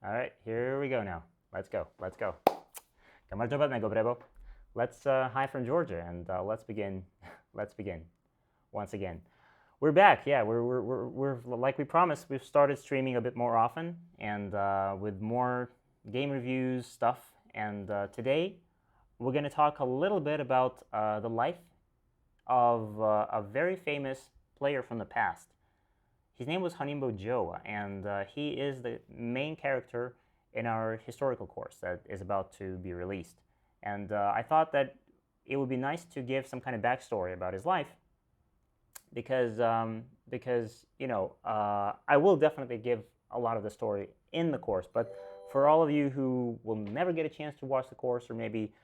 All right, here we go now. Let's go. Let's go. Kamar jabat nego brebo. Let's hi from Georgia, and let's begin. Let's begin once again. We're back. Yeah, we're like we promised. We've started streaming a bit more often, and with more game reviews stuff. And today, we're going to talk a little bit about the life of a very famous player from the past. His name was Honinbo Jowa, and he is the main character in our historical course that is about to be released. And I thought that it would be nice to give some kind of backstory about his life, because I will definitely give a lot of the story in the course. But for all of you who will never get a chance to watch the course, or maybe,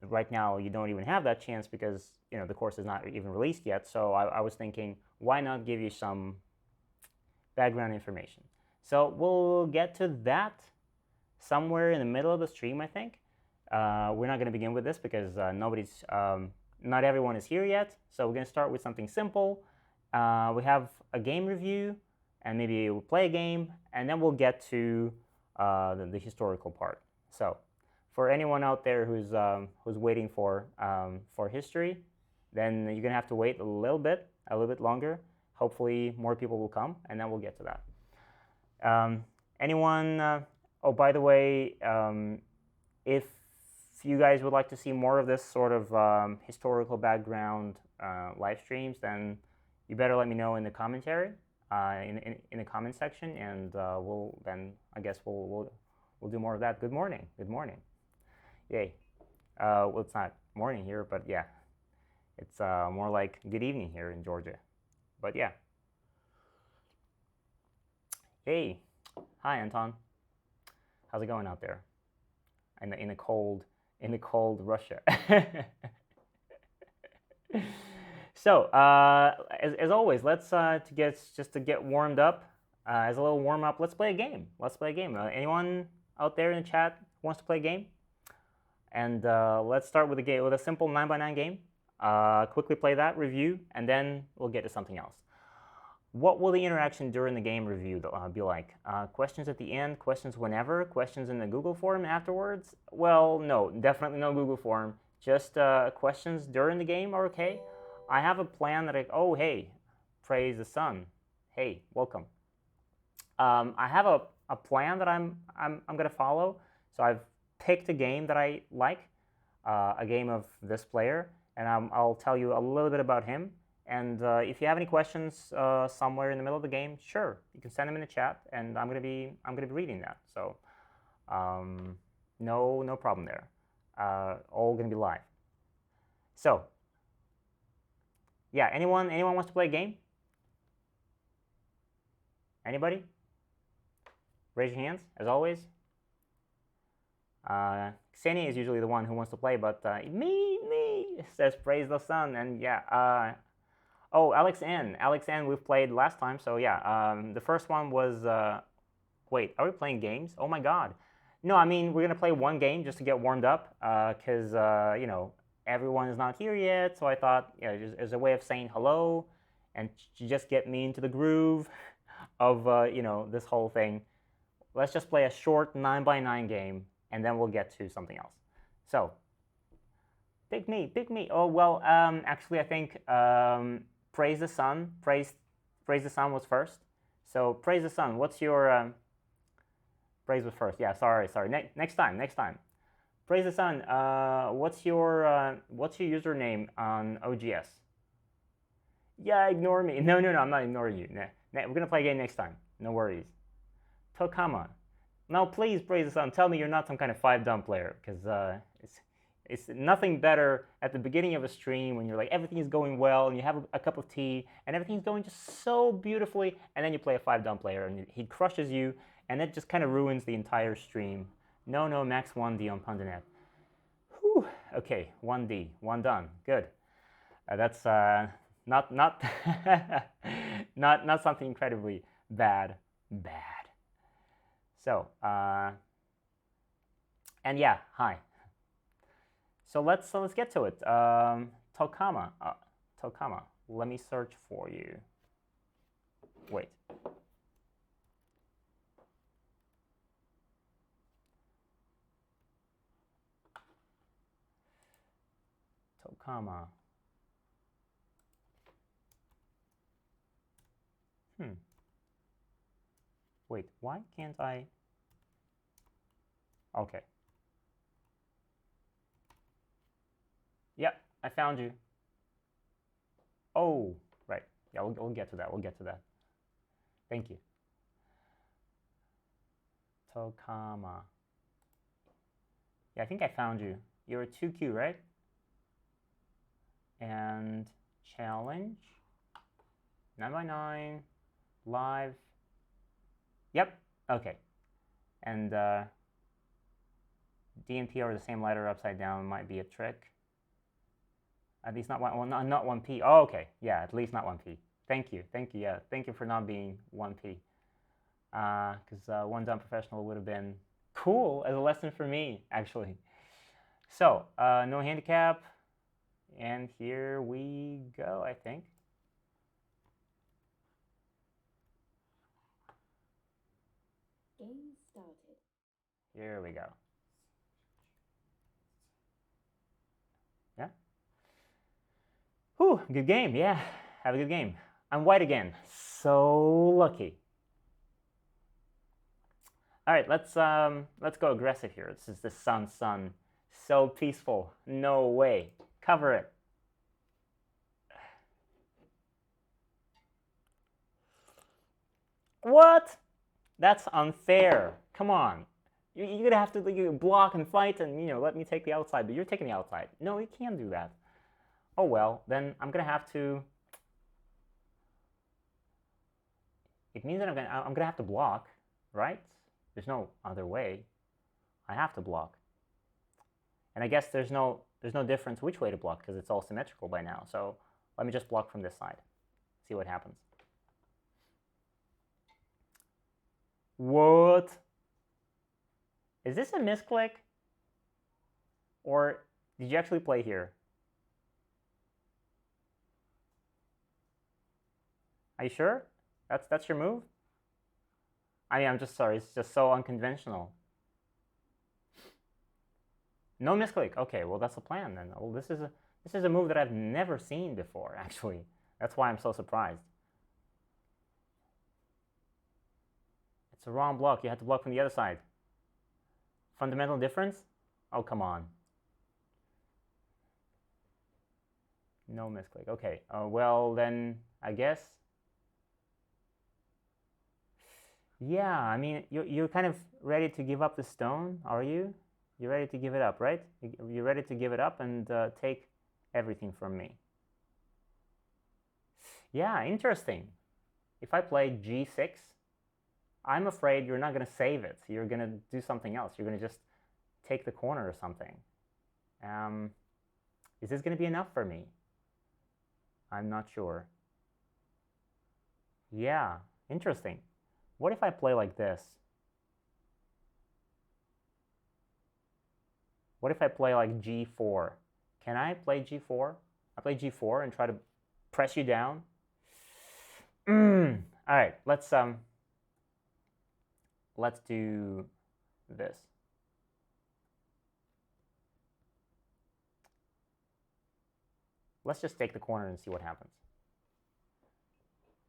right now you don't even have that chance because the course is not even released yet. So I was thinking, why not give you some background information? So we'll get to that somewhere in the middle of the stream, I think. We're not going to begin with this because not everyone is here yet. So we're going to start with something simple. We have a game review, and maybe we'll play a game, and then we'll get to the historical part. So for anyone out there who's waiting for history, then you're gonna have to wait a little bit longer. Hopefully, more people will come, and then we'll get to that. Anyone? Oh, by the way, if you guys would like to see more of this sort of historical background live streams, then you better let me know in the commentary, in the comment section, and I guess we'll do more of that. Good morning. Good morning. Yay. Well, it's not morning here, but yeah, it's more like good evening here in Georgia. But yeah. Hey, hi Anton. How's it going out there? In the cold Russia. So as always, let's to get warmed up. As a little warm up, let's play a game. Anyone out there in the chat wants to play a game? And let's start with a simple 9x9 game. Quickly play that, review, and then we'll get to something else. What will the interaction during the game review be like? Questions at the end, questions whenever, questions in the Google form afterwards? Well, no, definitely no Google form. Just questions during the game are okay. I have a plan that oh, hey, praise the sun. Hey, welcome. I have a plan that I'm gonna follow. So I've picked a game that I like, a game of this player, and I'll tell you a little bit about him. And if you have any questions somewhere in the middle of the game, sure, you can send them in the chat, and I'm gonna be reading that. So no problem there. All gonna be live. So yeah, anyone wants to play a game? Anybody? Raise your hands, as always. Ksenia is usually the one who wants to play, but me says praise the sun, and yeah. Oh, Alex N, we've played last time, so yeah. The first one was wait, are we playing games? Oh my God, no. I mean, we're gonna play one game just to get warmed up, because everyone is not here yet. So I thought, just as a way of saying hello, and to just get me into the groove of this whole thing. Let's just play a short 9x9 game, and then we'll get to something else. So, pick me. Oh well, actually, I think praise the sun. Praise the sun was first. So praise the sun. What's your praise was first? Yeah, sorry. Next time. Praise the sun. What's your username on OGS? Yeah, ignore me. No, I'm not ignoring you. We're gonna play again next time. No worries. Tokama. Now please praise the sun. Tell me you're not some kind of 5-dumb player, because it's nothing better at the beginning of a stream when you're like everything is going well and you have a cup of tea and everything's going just so beautifully, and then you play a 5-dumb player and he crushes you, and it just kind of ruins the entire stream. No, max 1D on Pundanet. Whew. Okay, 1D, 1 done. Good. That's not not something incredibly bad. So and yeah, hi. So let's get to it. Tokama. Let me search for you. Wait. comma. Wait, why can't I? Okay. Yeah, I found you. Oh, right. Yeah, we'll get to that. We'll get to that. Thank you. To, comma. Yeah, I think I found you. You're a 2Q, right? And challenge. 9x9. Live. Yep. Okay. And D and P are the same letter upside down. Might be a trick. At least not one. Well, not 1P. Oh, okay. Yeah, at least not 1P. Thank you. Thank you. Yeah, thank you for not being 1P. Because one done professional would have been cool as a lesson for me, actually. So no handicap, and here we go. I think. Game started. Here we go. Yeah. Whew, good game. Yeah, have a good game. I'm white again. So lucky. All right, let's go aggressive here. This is the sun. So peaceful. No way. Cover it. What? That's unfair. Come on. You're gonna have to block and fight and let me take the outside, but you're taking the outside. No, you can't do that. Oh well, then I'm gonna have to. It means that I'm gonna have to block, right? There's no other way. I have to block. And I guess there's no difference which way to block because it's all symmetrical by now. So let me just block from this side. See what happens. What? Is this a misclick? Or did you actually play here? Are you sure? That's your move? I mean, I'm just sorry. It's just so unconventional. No misclick. Okay, well that's a plan then. Well, this is a move that I've never seen before. Actually, that's why I'm so surprised. It's a wrong block. You have to block from the other side. Fundamental difference? Oh, come on. No misclick. Okay. Well, then I guess. Yeah, I mean, you're kind of ready to give up the stone, are you? You're ready to give it up, right? You're ready to give it up and take everything from me. Yeah, interesting. If I play G6, I'm afraid you're not going to save it. You're going to do something else. You're going to just take the corner or something. Is this going to be enough for me? I'm not sure. Yeah, interesting. What if I play like this? What if I play like G4? Can I play G4? I play G4 and try to press you down. All right, let's do this. Let's just take the corner and see what happens.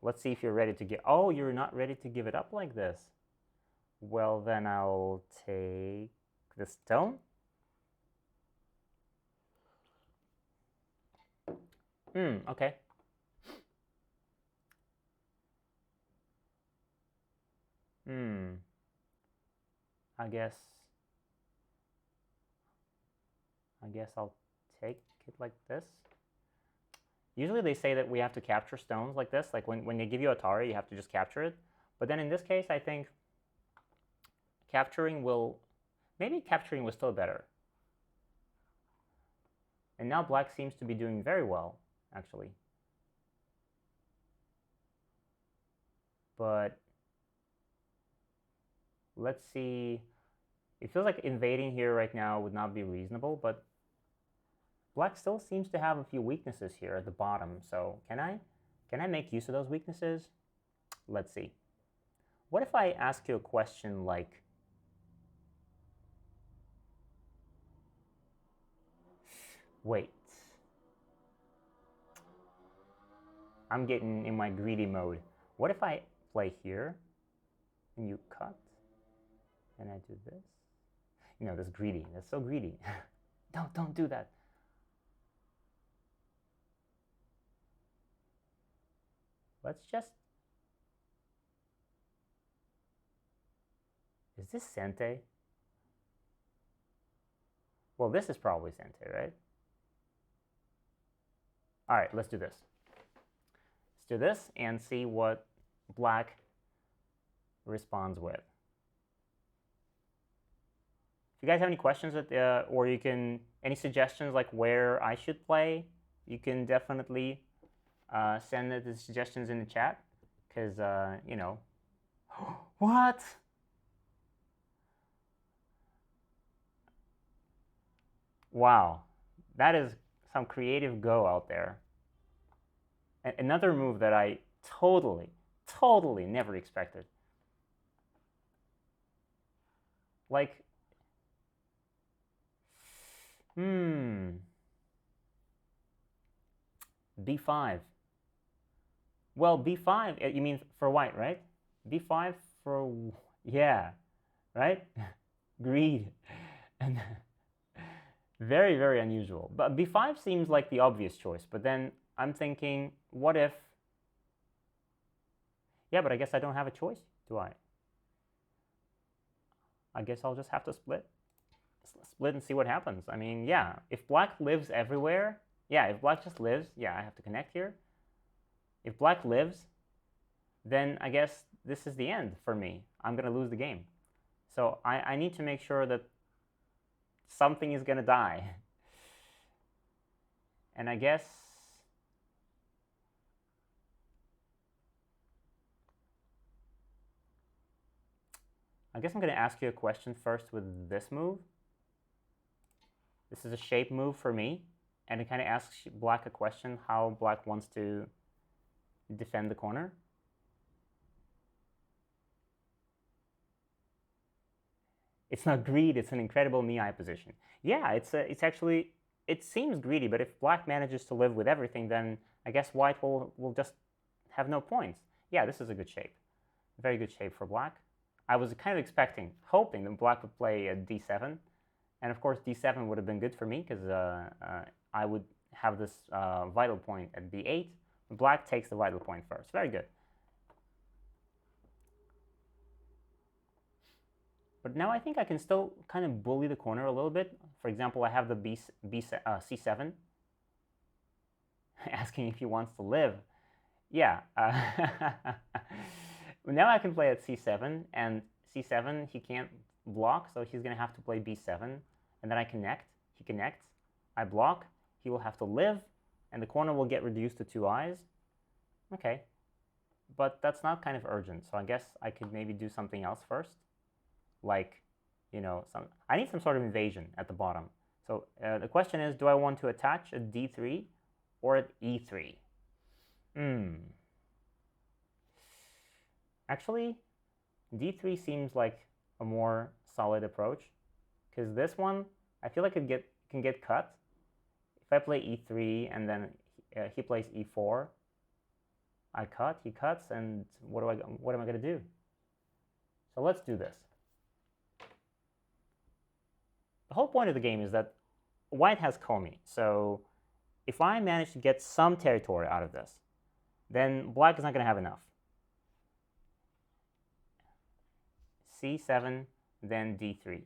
Let's see if you're ready to get. Oh, you're not ready to give it up like this. Well, then I'll take the stone. Okay. I guess I'll take it like this. Usually they say that we have to capture stones like this. Like when they give you Atari, you have to just capture it. But then in this case, I think maybe capturing was still better. And now black seems to be doing very well, actually. But let's see. It feels like invading here right now would not be reasonable, but black still seems to have a few weaknesses here at the bottom. So can I make use of those weaknesses? Let's see. What if I ask you a question like, wait, I'm getting in my greedy mode. What if I play here and you cut and I do this? You know, that's greedy. That's so greedy. Don't do that. Let's just... Is this Sente? Well, this is probably Sente, right? All right, let's do this. Let's do this and see what black responds with. If you guys have any questions, or you can, any suggestions like where I should play, you can definitely send the suggestions in the chat, because, you know. What? Wow, that is some creative go out there. Another move that I totally never expected. Like, b5. Well, b5, you mean for white, right? b5 for, yeah, right? Greed. And very, very unusual. But b5 seems like the obvious choice. But then I'm thinking, what if... Yeah, but I guess I don't have a choice, do I? I guess I'll just have to split. Split and see what happens. I mean, yeah, if black lives everywhere, yeah, if black just lives, yeah, I have to connect here. If black lives, then I guess this is the end for me. I'm going to lose the game. So I need to make sure that something is going to die. And I guess... I'm going to ask you a question first with this move. This is a shape move for me, and it kind of asks black a question, how black wants to defend the corner. It's not greed, it's an incredible mi position. Yeah, it's actually, it seems greedy, but if black manages to live with everything, then I guess white will just have no points. Yeah, this is a good shape. Very good shape for black. I was kind of hoping that black would play a d7. And of course, d7 would have been good for me, because I would have this vital point at b8. Black takes the vital point first. Very good. But now I think I can still kind of bully the corner a little bit. For example, I have the c7. Asking if he wants to live. Yeah. Now I can play at c7, and c7 he can't block, so he's going to have to play b7. And then I connect. He connects. I block. He will have to live, and the corner will get reduced to 2 eyes. Okay. But that's not kind of urgent, so I guess I could maybe do something else first. Like, you know, I need some sort of invasion at the bottom. So the question is, do I want to attach at d3 or at e3? Actually, d3 seems like a more solid approach, because this one, I feel like it can get cut. If I play e3 and then he plays e4, I cut, he cuts, and what am I going to do? So let's do this. The whole point of the game is that white has Komi. So if I manage to get some territory out of this, then black is not going to have enough. c7, then d3.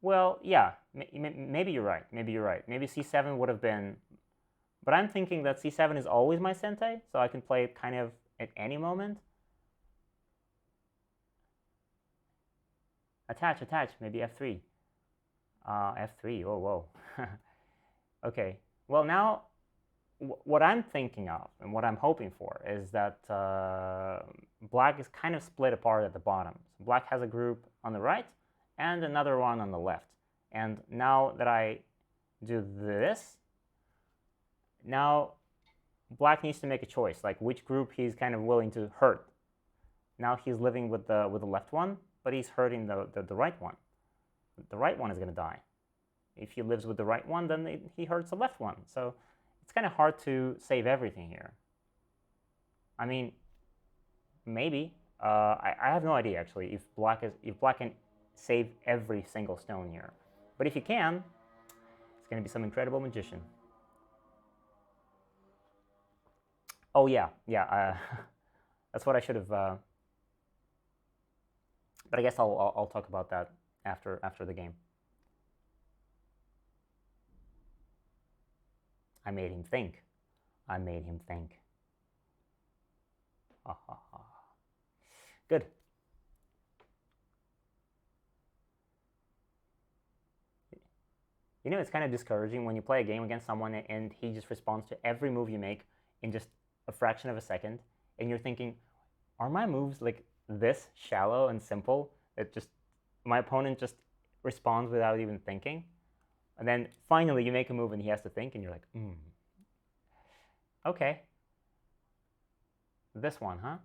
Well, yeah, maybe you're right. Maybe you're right. Maybe c7 would have been... But I'm thinking that c7 is always my sente, so I can play it kind of at any moment. Attach, maybe f3. F3, oh, whoa. Okay, well now, what I'm thinking of and what I'm hoping for is that black is kind of split apart at the bottom. So black has a group on the right and another one on the left. And now that I do this, now black needs to make a choice, like which group he's kind of willing to hurt. Now he's living with the left one, but he's hurting the right one. The right one is going to die. If he lives with the right one, then he hurts the left one. So it's kind of hard to save everything here. I mean, maybe. I have no idea actually if black can save every single stone here. But if you can, it's gonna be some incredible magician. Oh yeah, yeah. That's what I should have. But I guess I'll talk about that after the game. I made him think. I made him think. Ha ha ha. Good. You know, it's kind of discouraging when you play a game against someone and he just responds to every move you make in just a fraction of a second, and you're thinking, are my moves like this shallow and simple that just my opponent just responds without even thinking? And then finally you make a move and he has to think, and you're like, okay. This one, huh?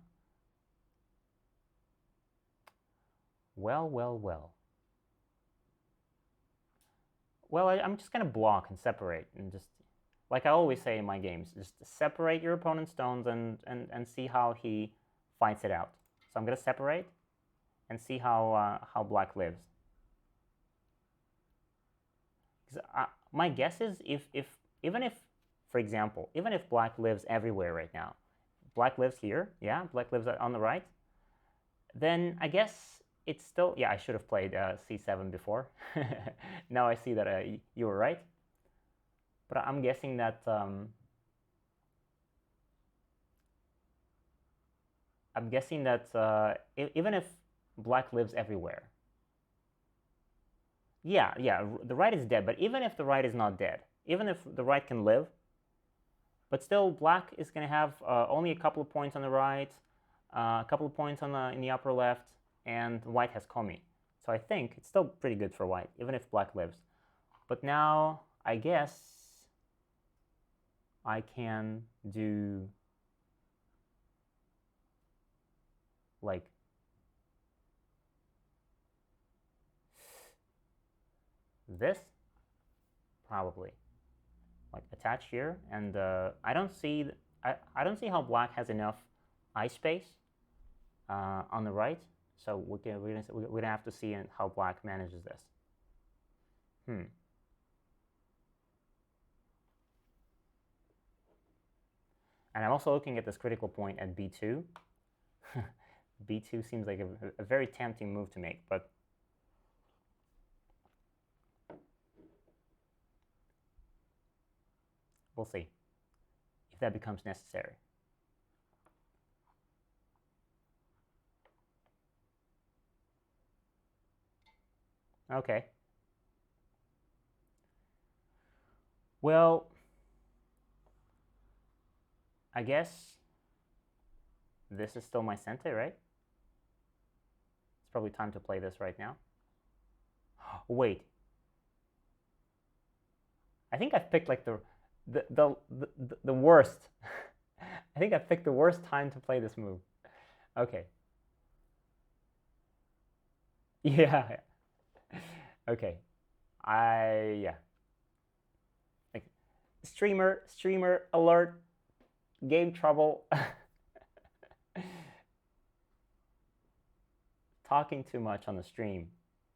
Well, well, well. Well, I'm just going to block and separate and just, like I always say in my games, just separate your opponent's stones and see how he fights it out. So I'm going to separate and see how black lives. My guess is even if, for example, even if black lives everywhere right now, black lives here, yeah, black lives on the right, then I guess it's still, yeah, I should have played c7 before. Now I see that you were right. But I'm guessing that even if black lives everywhere, yeah, the right is dead. But even if the right is not dead, even if the right can live, but still black is going to have only a couple of points on the right, a couple of points on in the upper left, and white has Komi. So I think it's still pretty good for white, even if black lives. But now I guess I can do like this, probably, like attach here, and I don't see how black has enough eye space on the right, so we're gonna have to see how black manages this. And I'm also looking at this critical point at b2. b2 seems like a very tempting move to make, but we'll see if that becomes necessary. Okay. Well, I guess this is still my sente, right? It's probably time to play this right now. Wait. I think I've picked like the worst. I think I've picked the worst time to play this move. Okay. Yeah. Okay. Yeah. Like, streamer alert, game trouble. Talking too much on the stream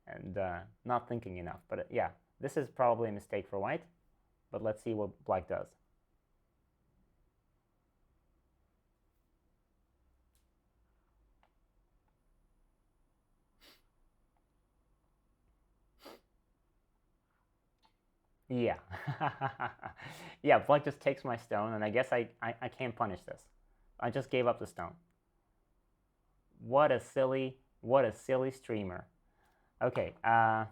and not thinking enough. But yeah, this is probably a mistake for white, but let's see what black does. Yeah. Yeah, black just takes my stone, and I guess I can't punish this. I just gave up the stone. What a silly streamer. Okay, I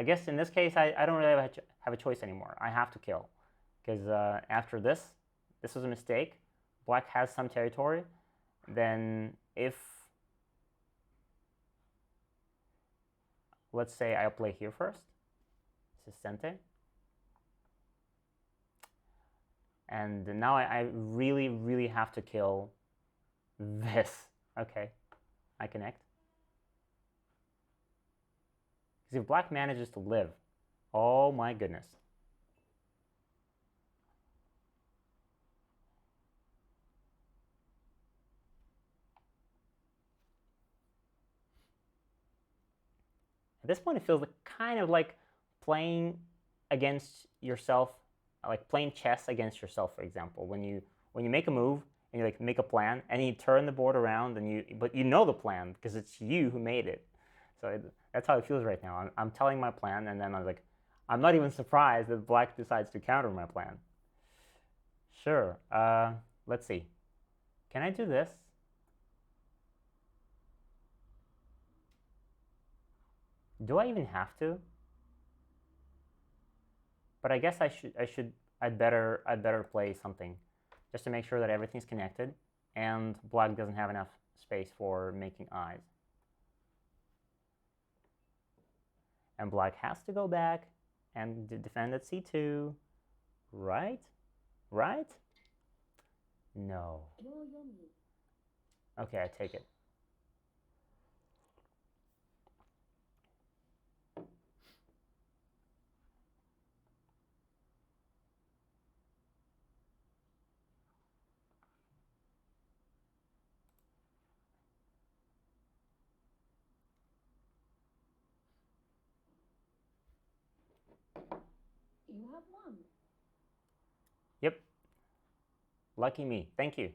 guess in this case, I don't really have a choice anymore. I have to kill, because after this was a mistake. Black has some territory. Then if, let's say I play here first, this is sente. And now I really have to kill this. Okay, I connect. Because if black manages to live, oh my goodness. At this point, it feels kind of like playing against yourself, like playing chess against yourself, for example. When you make a move and you like make a plan and you turn the board around but you know the plan because it's you who made it. So that's how it feels right now. I'm telling my plan, and then I'm not even surprised that black decides to counter my plan. Sure. Let's see. Can I do this? Do I even have to? But I guess I'd better play something just to make sure that everything's connected and black doesn't have enough space for making eyes. And black has to go back and defend at c2, right? Right? No. Okay, I take it. You have won. Yep. Lucky me. Thank you.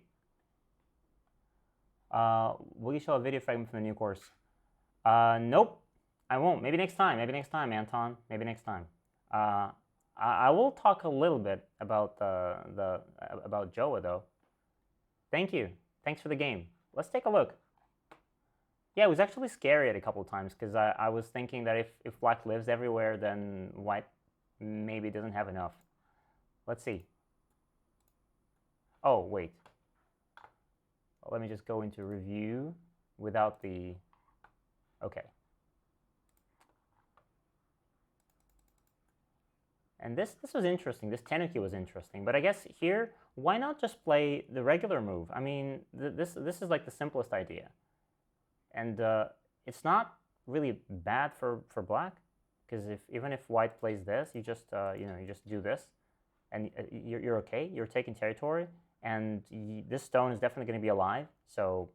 Will you show a video fragment from the new course? Nope. I won't. Maybe next time. Maybe next time, Anton. Maybe next time. I will talk a little bit about about Jowa though. Thank you. Thanks for the game. Let's take a look. Yeah, it was actually scary at a couple of times because I was thinking that if black lives everywhere, then white maybe doesn't have enough. Let's see. Oh, wait. Let me just go into review without the... Okay. And this was interesting. This tenuki was interesting. But I guess here, why not just play the regular move? I mean, this is like the simplest idea. And it's not really bad for black, because even if white plays this, you just you just do this, and you're okay. You're taking territory, and this stone is definitely going to be alive. So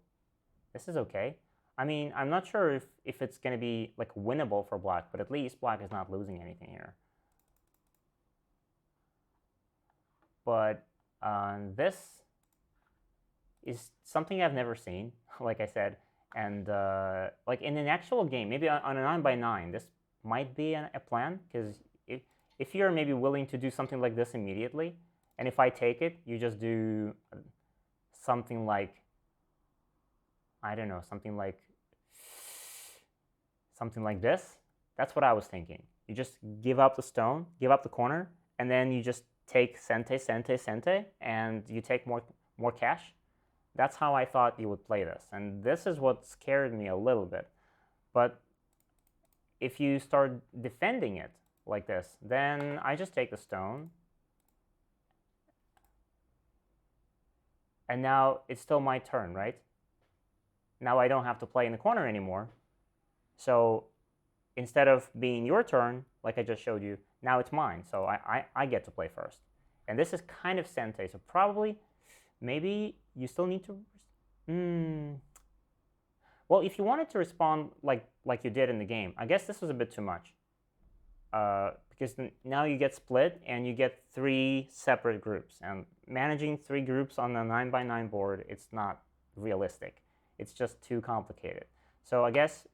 this is okay. I mean, I'm not sure if it's going to be like winnable for black, but at least black is not losing anything here. But this is something I've never seen, like I said. And like in an actual game, maybe on a 9x9, this might be a plan, because if you're maybe willing to do something like this immediately, and if I take it, you just do something like, I don't know, something like this. That's what I was thinking. You just give up the stone, give up the corner, and then you just take sente, and you take more cash. That's how I thought you would play this. And this is what scared me a little bit. But if you start defending it like this, then I just take the stone. And now it's still my turn, right? Now I don't have to play in the corner anymore. So instead of being your turn, like I just showed you, now it's mine. So I get to play first. And this is kind of sente. So probably, maybe you still need to... Well, if you wanted to respond like you did in the game, I guess this was a bit too much. Because now you get split and you get 3 separate groups. And managing 3 groups on a 9x9 board, it's not realistic. It's just too complicated. So I guess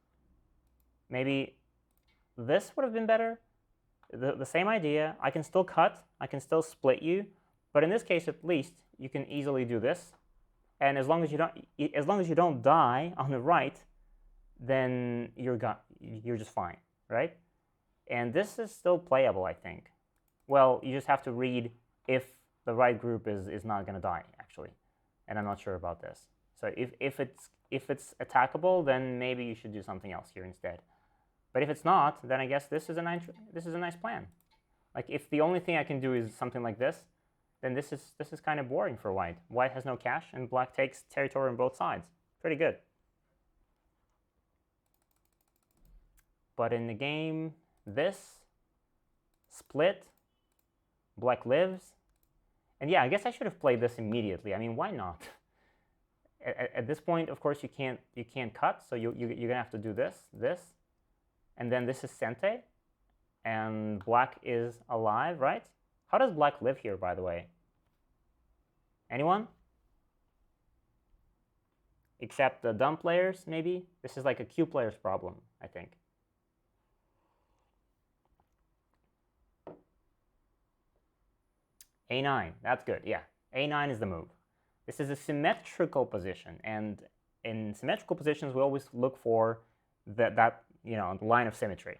maybe this would have been better. The same idea. I can still cut. I can still split you. But in this case, at least, you can easily do this. And as long as you don't die on the right, then you're just fine, right? And this is still playable, I think. Well, you just have to read if the right group is not going to die, actually. And I'm not sure about this. So if it's attackable, then maybe you should do something else here instead. But if it's not, then I guess this is a nice plan. Like if the only thing I can do is something like this, then this is kind of boring for white. White has no cash, and black takes territory on both sides. Pretty good. But in the game, this split, black lives, and yeah, I guess I should have played this immediately. I mean, why not? At this point, of course, you can't cut, so you're gonna have to do this, and then this is Sente, and black is alive, right? How does black live here, by the way? Anyone? Except the dumb players, maybe? This is like a Q player's problem, I think. A9, that's good, yeah. A9 is the move. This is a symmetrical position, and in symmetrical positions, we always look for that the line of symmetry.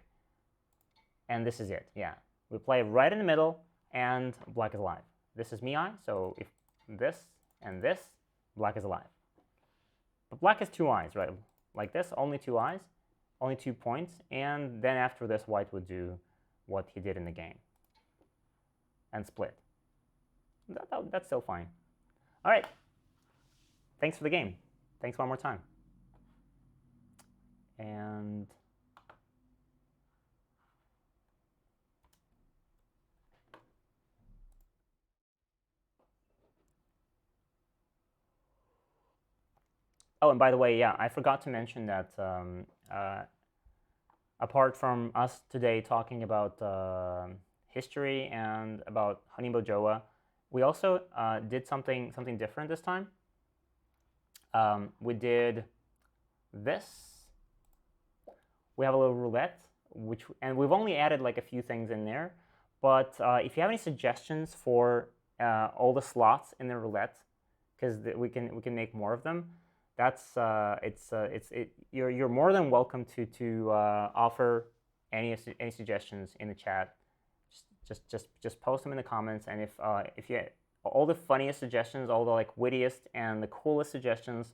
And this is it, yeah. We play right in the middle, and black is alive. This is Mi, so if this and this, black is alive. But black has two eyes, right? Like this, only two eyes, only 2 points, and then after this, white would do what he did in the game and split. That's still fine. All right. Thanks for the game. Thanks one more time. And oh, and by the way, yeah, I forgot to mention that apart from us today talking about history and about Honinbo Jowa, we also did something different this time. We did this. We have a little roulette, and we've only added like a few things in there. But if you have any suggestions for all the slots in the roulette, because we can make more of them, that's you're more than welcome to offer any suggestions in the chat. Just post them in the comments, and if you all the funniest suggestions, all the like wittiest and the coolest suggestions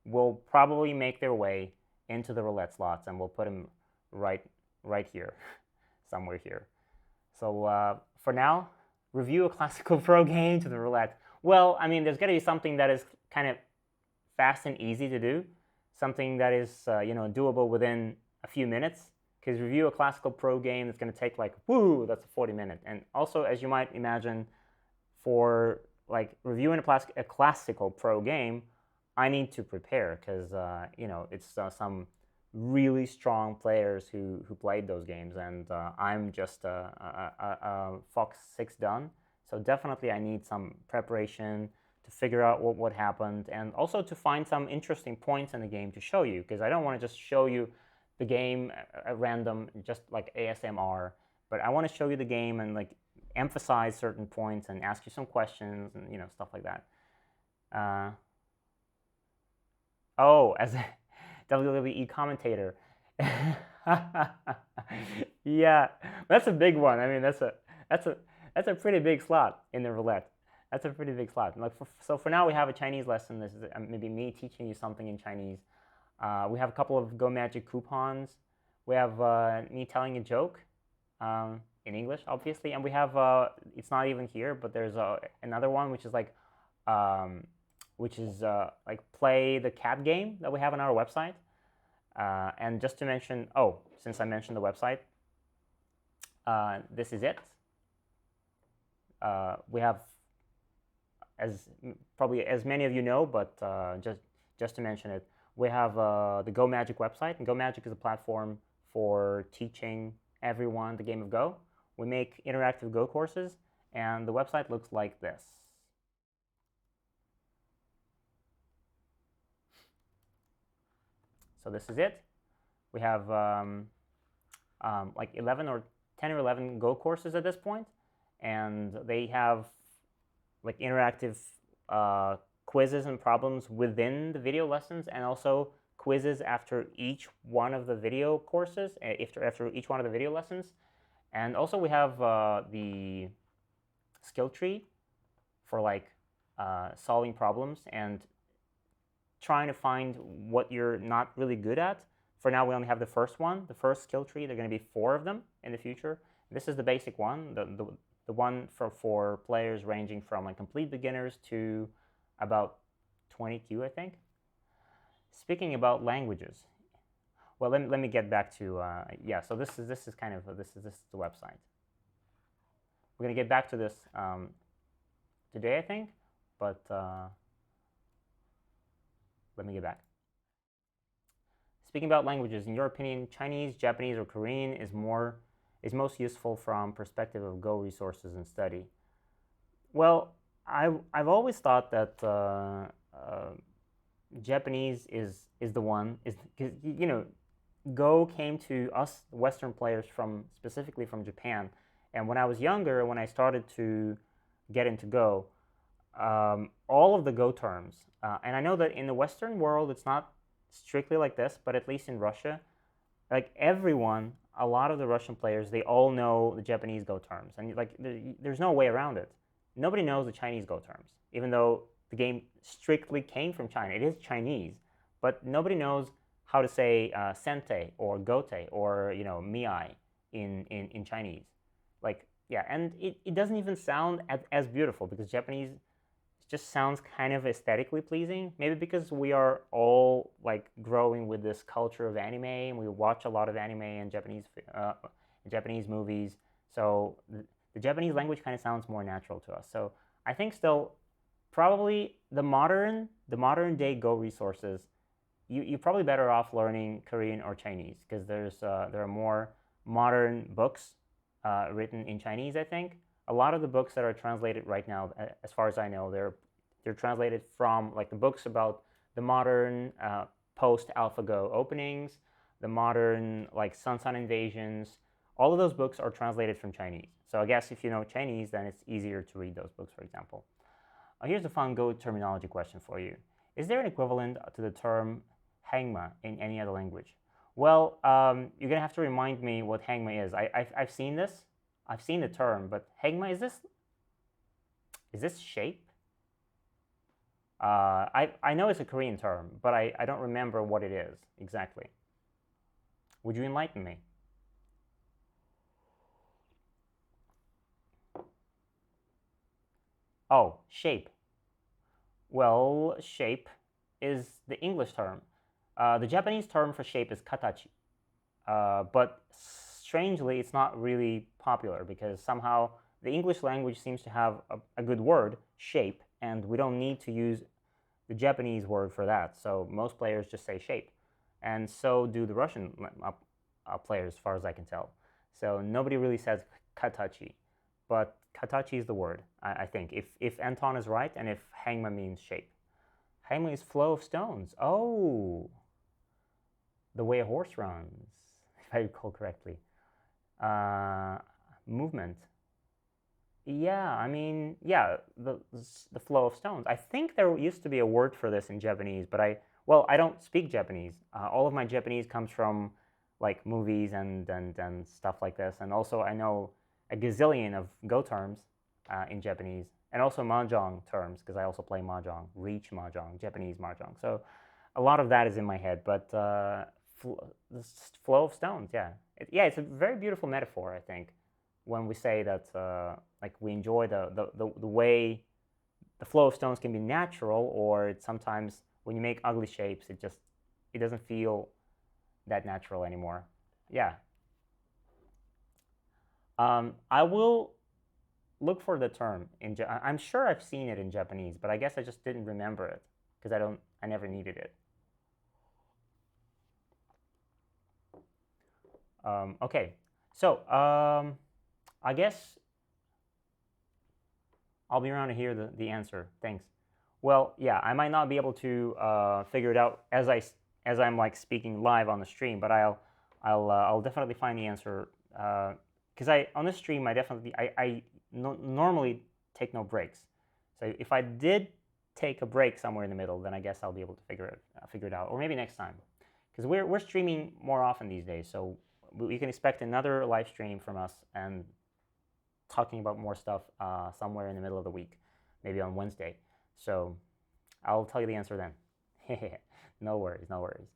will probably make their way into the roulette slots, and we'll put them right here, somewhere here. So for now, review a classical pro game to the roulette. Well, I mean, there's got to be something that is kind of fast and easy to do, something that is doable within a few minutes. Because review a classical pro game that's going to take like that's a 40-minute. And also, as you might imagine, for like reviewing a classical pro game, I need to prepare because it's some really strong players who played those games, and I'm just a Fox 6 done. So definitely I need some preparation to figure out what happened, and also to find some interesting points in the game to show you, because I don't want to just show you the game at random, just like ASMR, but I want to show you the game and like emphasize certain points and ask you some questions and stuff like that. As a WWE commentator. Yeah, that's a big one. I mean, that's a pretty big slot in the roulette. That's a pretty big slot. Like so for now, we have a Chinese lesson. This is maybe me teaching you something in Chinese. We have a couple of Go Magic coupons. We have me telling a joke in English, obviously, and we have it's not even here, but there's another one which is like play the cat game that we have on our website. And just to mention, since I mentioned the website, this is it. We have, probably as many of you know, but just to mention it, we have the Go Magic website, and Go Magic is a platform for teaching everyone the game of Go. We make interactive Go courses, and the website looks like this. So this is it. We have like 11 or 10 or 11 Go courses at this point, and they have like interactive quizzes and problems within the video lessons, and also quizzes after each one of the video courses, after each one of the video lessons. And also we have the skill tree for like solving problems and trying to find what you're not really good at. For now, we only have the first one, the first skill tree. There are going to be 4 of them in the future. This is the basic one, the one for players ranging from like complete beginners to about 20Q, I think. Speaking about languages, well, let me get back to So this is the website. We're going to get back to this today, I think, but let me get back. speaking about languages, in your opinion, Chinese, Japanese, or Korean is most useful from perspective of Go resources and study? Well, I've always thought that Japanese is the one, is because Go came to us Western players from specifically from Japan, and when I was younger, when I started to get into Go, all of the Go terms, and I know that in the Western world it's not strictly like this, but at least in Russia, like everyone, a lot of the Russian players, they all know the Japanese Go terms, and like there's no way around it. Nobody knows the Chinese Go terms, even though the game strictly came from China. It is Chinese, but nobody knows how to say sente or gote or miai in Chinese. Like yeah, and it doesn't even sound as beautiful because Japanese just sounds kind of aesthetically pleasing. Maybe because we are all like growing with this culture of anime, and we watch a lot of anime and Japanese movies. So the Japanese language kind of sounds more natural to us. So I think still probably the modern day Go resources, you're probably better off learning Korean or Chinese because there are more modern books written in Chinese. I think a lot of the books that are translated right now, as far as I know, they're translated from like the books about the modern post AlphaGo openings, the modern like Sun invasions. All of those books are translated from Chinese. So I guess if you know Chinese, then it's easier to read those books, for example. Here's a fun Go terminology question for you. Is there an equivalent to the term hangma in any other language? Well, you're going to have to remind me what hangma is. I've seen this. I've seen the term, but hangma, is this shape? I know it's a Korean term, but I don't remember what it is exactly. Would you enlighten me? Oh, shape. Well, shape is the English term. The Japanese term for shape is katachi. But strangely, it's not really popular because somehow the English language seems to have a good word, shape, and we don't need to use the Japanese word for that. So most players just say shape. And so do the Russian players, as far as I can tell. So nobody really says katachi. But katachi is the word, I think, if Anton is right and if hangma means shape. Hangma is flow of stones. Oh, the way a horse runs, if I recall correctly. Movement. Yeah, I mean, yeah, the flow of stones. I think there used to be a word for this in Japanese, but I don't speak Japanese. All of my Japanese comes from like movies and stuff like this, and also I know a gazillion of Go terms in Japanese, and also mahjong terms because I also play mahjong, reach mahjong, Japanese mahjong. So a lot of that is in my head, but the flow of stones, yeah, it's a very beautiful metaphor, I think, when we say that like we enjoy the way the flow of stones can be natural, or it's sometimes when you make ugly shapes, it doesn't feel that natural anymore. Yeah. I will look for the term I'm sure I've seen it in Japanese, but I guess I just didn't remember it because I never needed it. Okay, so I guess I'll be around to hear the answer. Thanks. Well, yeah, I might not be able to figure it out as I'm like speaking live on the stream, but I'll definitely find the answer because on this stream I normally take no breaks. So if I did take a break somewhere in the middle, then I guess I'll be able to figure it out, or maybe next time, because we're streaming more often these days, so you can expect another live stream from us and talking about more stuff somewhere in the middle of the week, maybe on Wednesday. So I'll tell you the answer then. No worries, no worries.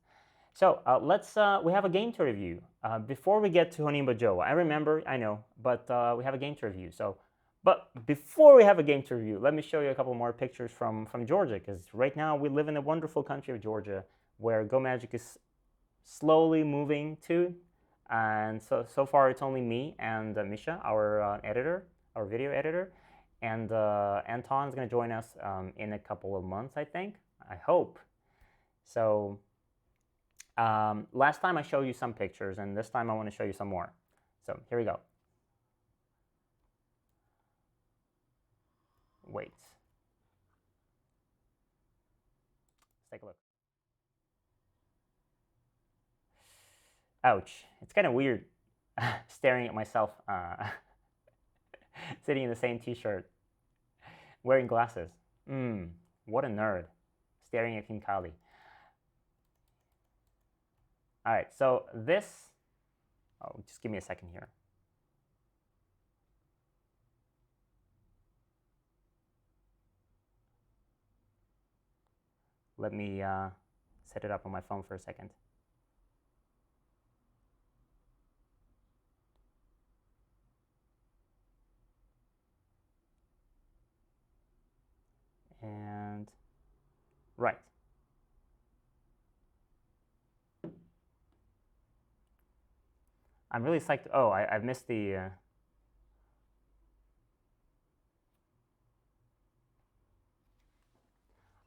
So we have a game to review. Before we get to Honinbo Jowa, I know, but we have a game to review. But before we have a game to review, let me show you a couple more pictures from Georgia, because right now we live in the wonderful country of Georgia, where Go Magic is slowly moving to. And so far it's only me and Misha, our editor, our video editor, and Anton's going to join us in a couple of months, I think. I hope. So Last time I showed you some pictures, and this time I want to show you some more. So here we go. Wait. Let's take a look. Ouch. It's kind of weird staring at myself sitting in the same t-shirt, wearing glasses. What a nerd. Staring at Hinkali. All right, so this, oh, just give me a second here. Let me set it up on my phone for a second. And right. I'm really psyched. Oh, I've missed the.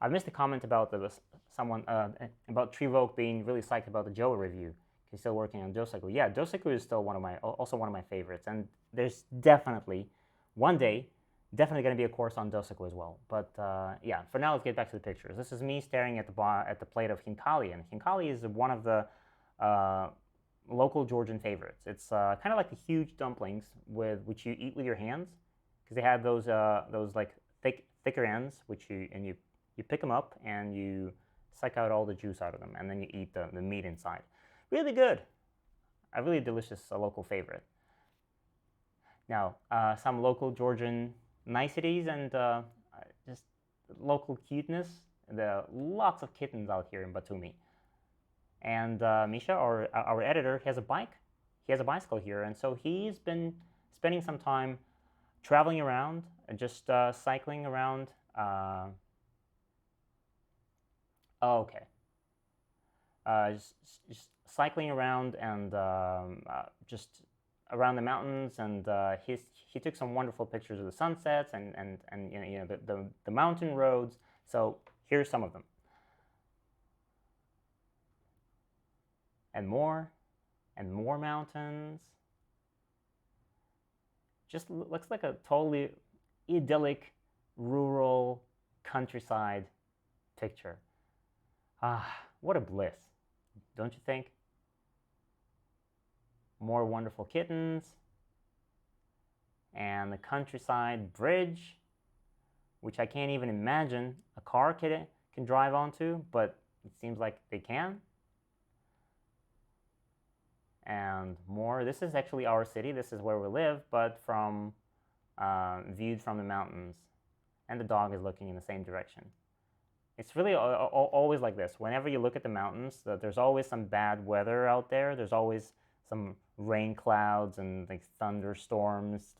I've missed a comment about someone about Treevoke being really psyched about the Jowa review. He's still working on Dosaku. Yeah, Dosaku is still also one of my favorites, and there's definitely one day definitely going to be a course on Dosaku as well. But yeah, for now, let's get back to the pictures. This is me staring at the plate of Hinkali, and Hinkali is one of the local Georgian favorites. It's kind of like the huge dumplings which you eat with your hands, because they have those like thicker ends, which you pick them up and you suck out all the juice out of them, and then you eat the meat inside. Really good. A really delicious local favorite. Now, some local Georgian niceties and just local cuteness. There are lots of kittens out here in Batumi. And Misha, our editor, he has a bike. He has a bicycle here, and so he's been spending some time traveling around, just cycling around. Okay. Just cycling around and just around the mountains, and he took some wonderful pictures of the sunsets and the mountain roads. So here's some of them. And more mountains. Just looks like a totally idyllic rural countryside picture. Ah, what a bliss, don't you think? More wonderful kittens, and the countryside bridge, which I can't even imagine a car can drive onto, but it seems like they can. And more. This is actually our city. This is where we live, but viewed from the mountains, and the dog is looking in the same direction. It's really always like this. Whenever you look at the mountains, there's always some bad weather out there. There's always some rain clouds and like thunderstorms.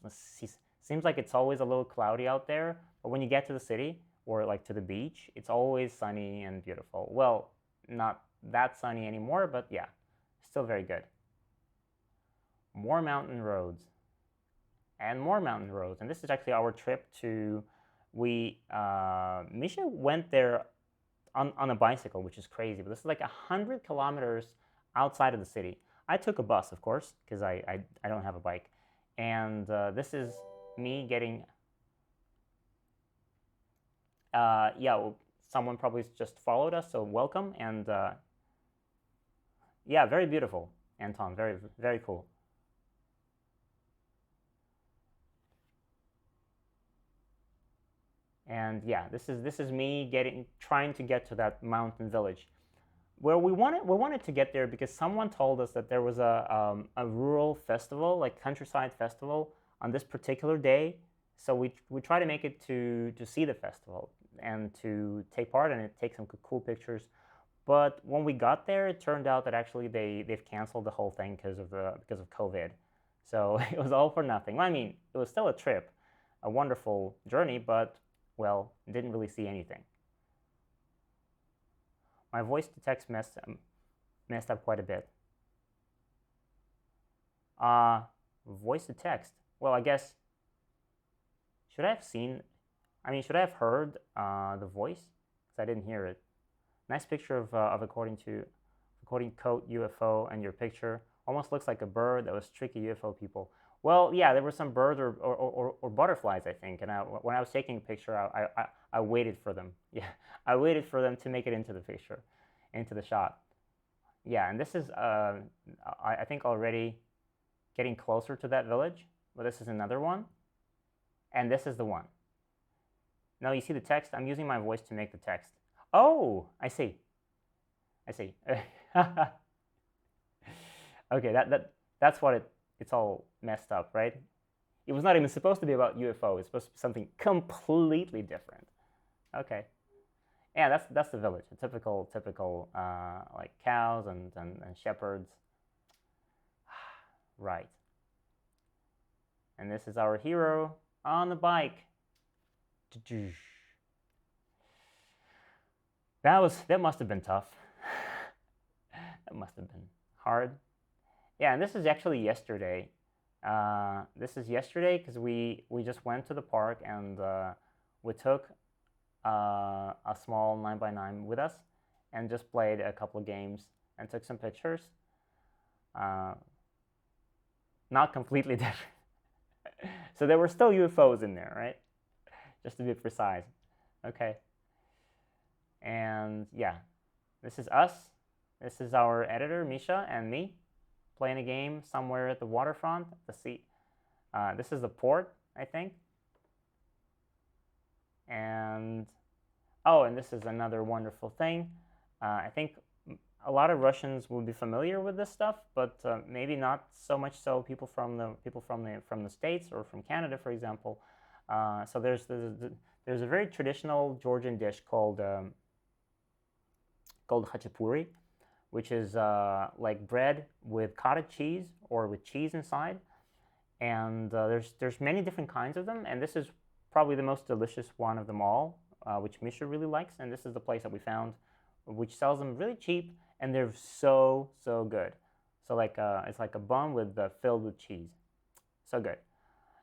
Seems like it's always a little cloudy out there. But when you get to the city or like to the beach, it's always sunny and beautiful. Well, not that sunny anymore, but yeah, still very good. More mountain roads. And more mountain roads. And this is actually our trip to... Misha went there on a bicycle, which is crazy, but this is like 100 kilometers outside of the city. I took a bus, of course, because I don't have a bike. And this is me getting... yeah, well, someone probably just followed us, so welcome. And yeah, very beautiful, Anton, very, very cool. And yeah, this is me trying to get to that mountain village. Where we wanted to get there because someone told us that there was a rural festival, like countryside festival, on this particular day. So we try to make it to see the festival and to take part in it, take some cool pictures. But when we got there, it turned out that actually they've canceled the whole thing because of COVID. So it was all for nothing. I mean, it was still a trip, a wonderful journey, but well, didn't really see anything. My voice to text messed up quite a bit. Voice to text. Well, I guess, should I have seen, I mean, should I have heard the voice? Because I didn't hear it. Nice picture of according to quoting quote UFO and your picture almost looks like a bird that was tricky UFO people. Well, yeah, there were some birds or butterflies, I think. And when I was taking a picture, I waited for them. Yeah, I waited for them to make it into the picture, into the shot. Yeah, and this is, I think, already getting closer to that village. But this is another one. And this is the one. Now you see the text? I'm using my voice to make the text. Oh, I see. I see. Okay, that's what it's all messed up, right? It was not even supposed to be about UFO. It's supposed to be something completely different. Okay. Yeah, that's the village. A typical like cows and shepherds. Right. And this is our hero on the bike. That must have been tough. That must have been hard. Yeah, and this is actually yesterday. This is yesterday because we just went to the park and we took a small 9x9 with us and just played a couple of games and took some pictures. Not completely different. So there were still UFOs in there, right? Just to be precise. Okay. And yeah, this is us. This is our editor, Misha, and me playing a game somewhere at the waterfront, at the sea. This is the port, I think. And oh, and this is another wonderful thing. I think a lot of Russians will be familiar with this stuff, but maybe not so much so people from the States or from Canada, for example. So there's a very traditional Georgian dish called khachapuri, which is like bread with cottage cheese or with cheese inside. And there's many different kinds of them, and this is probably the most delicious one of them all, which Misha really likes. And this is the place that we found, which sells them really cheap, and they're so good. So like it's like a bun with filled with cheese. So good.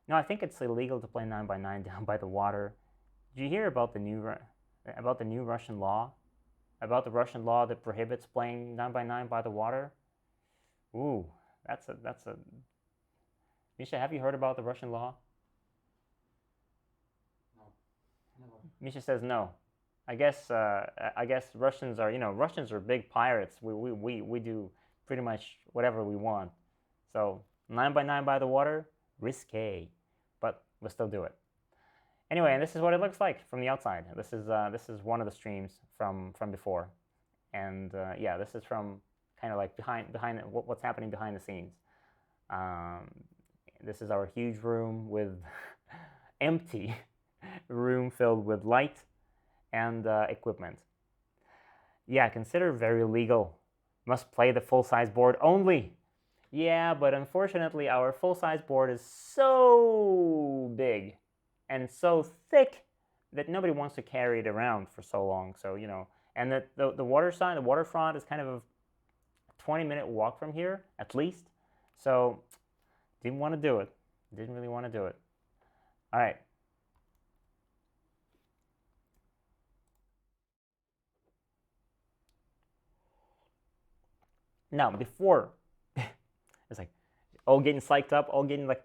No, I think it's illegal to play 9x9 down by the water. Did you hear about the new Russian law? About the Russian law that prohibits playing 9x9 by the water? Ooh, that's a. Misha, have you heard about the Russian law? No, never. Misha says no. I guess Russians are big pirates. We do pretty much whatever we want. So 9x9 by the water, risque, but we'll still do it. Anyway, and this is what it looks like from the outside. This is one of the streams from before, and yeah, this is from kind of like behind what's happening behind the scenes. This is our huge room with empty room filled with light and equipment. Yeah, consider very legal. Must play the full-size board only. Yeah, but unfortunately our full-size board is so big and so thick that nobody wants to carry it around for so long. So, and the waterfront is kind of a 20-minute walk from here, at least. So, didn't want to do it. Didn't really want to do it. All right. Now, before, it's like, all getting psyched up, all getting like,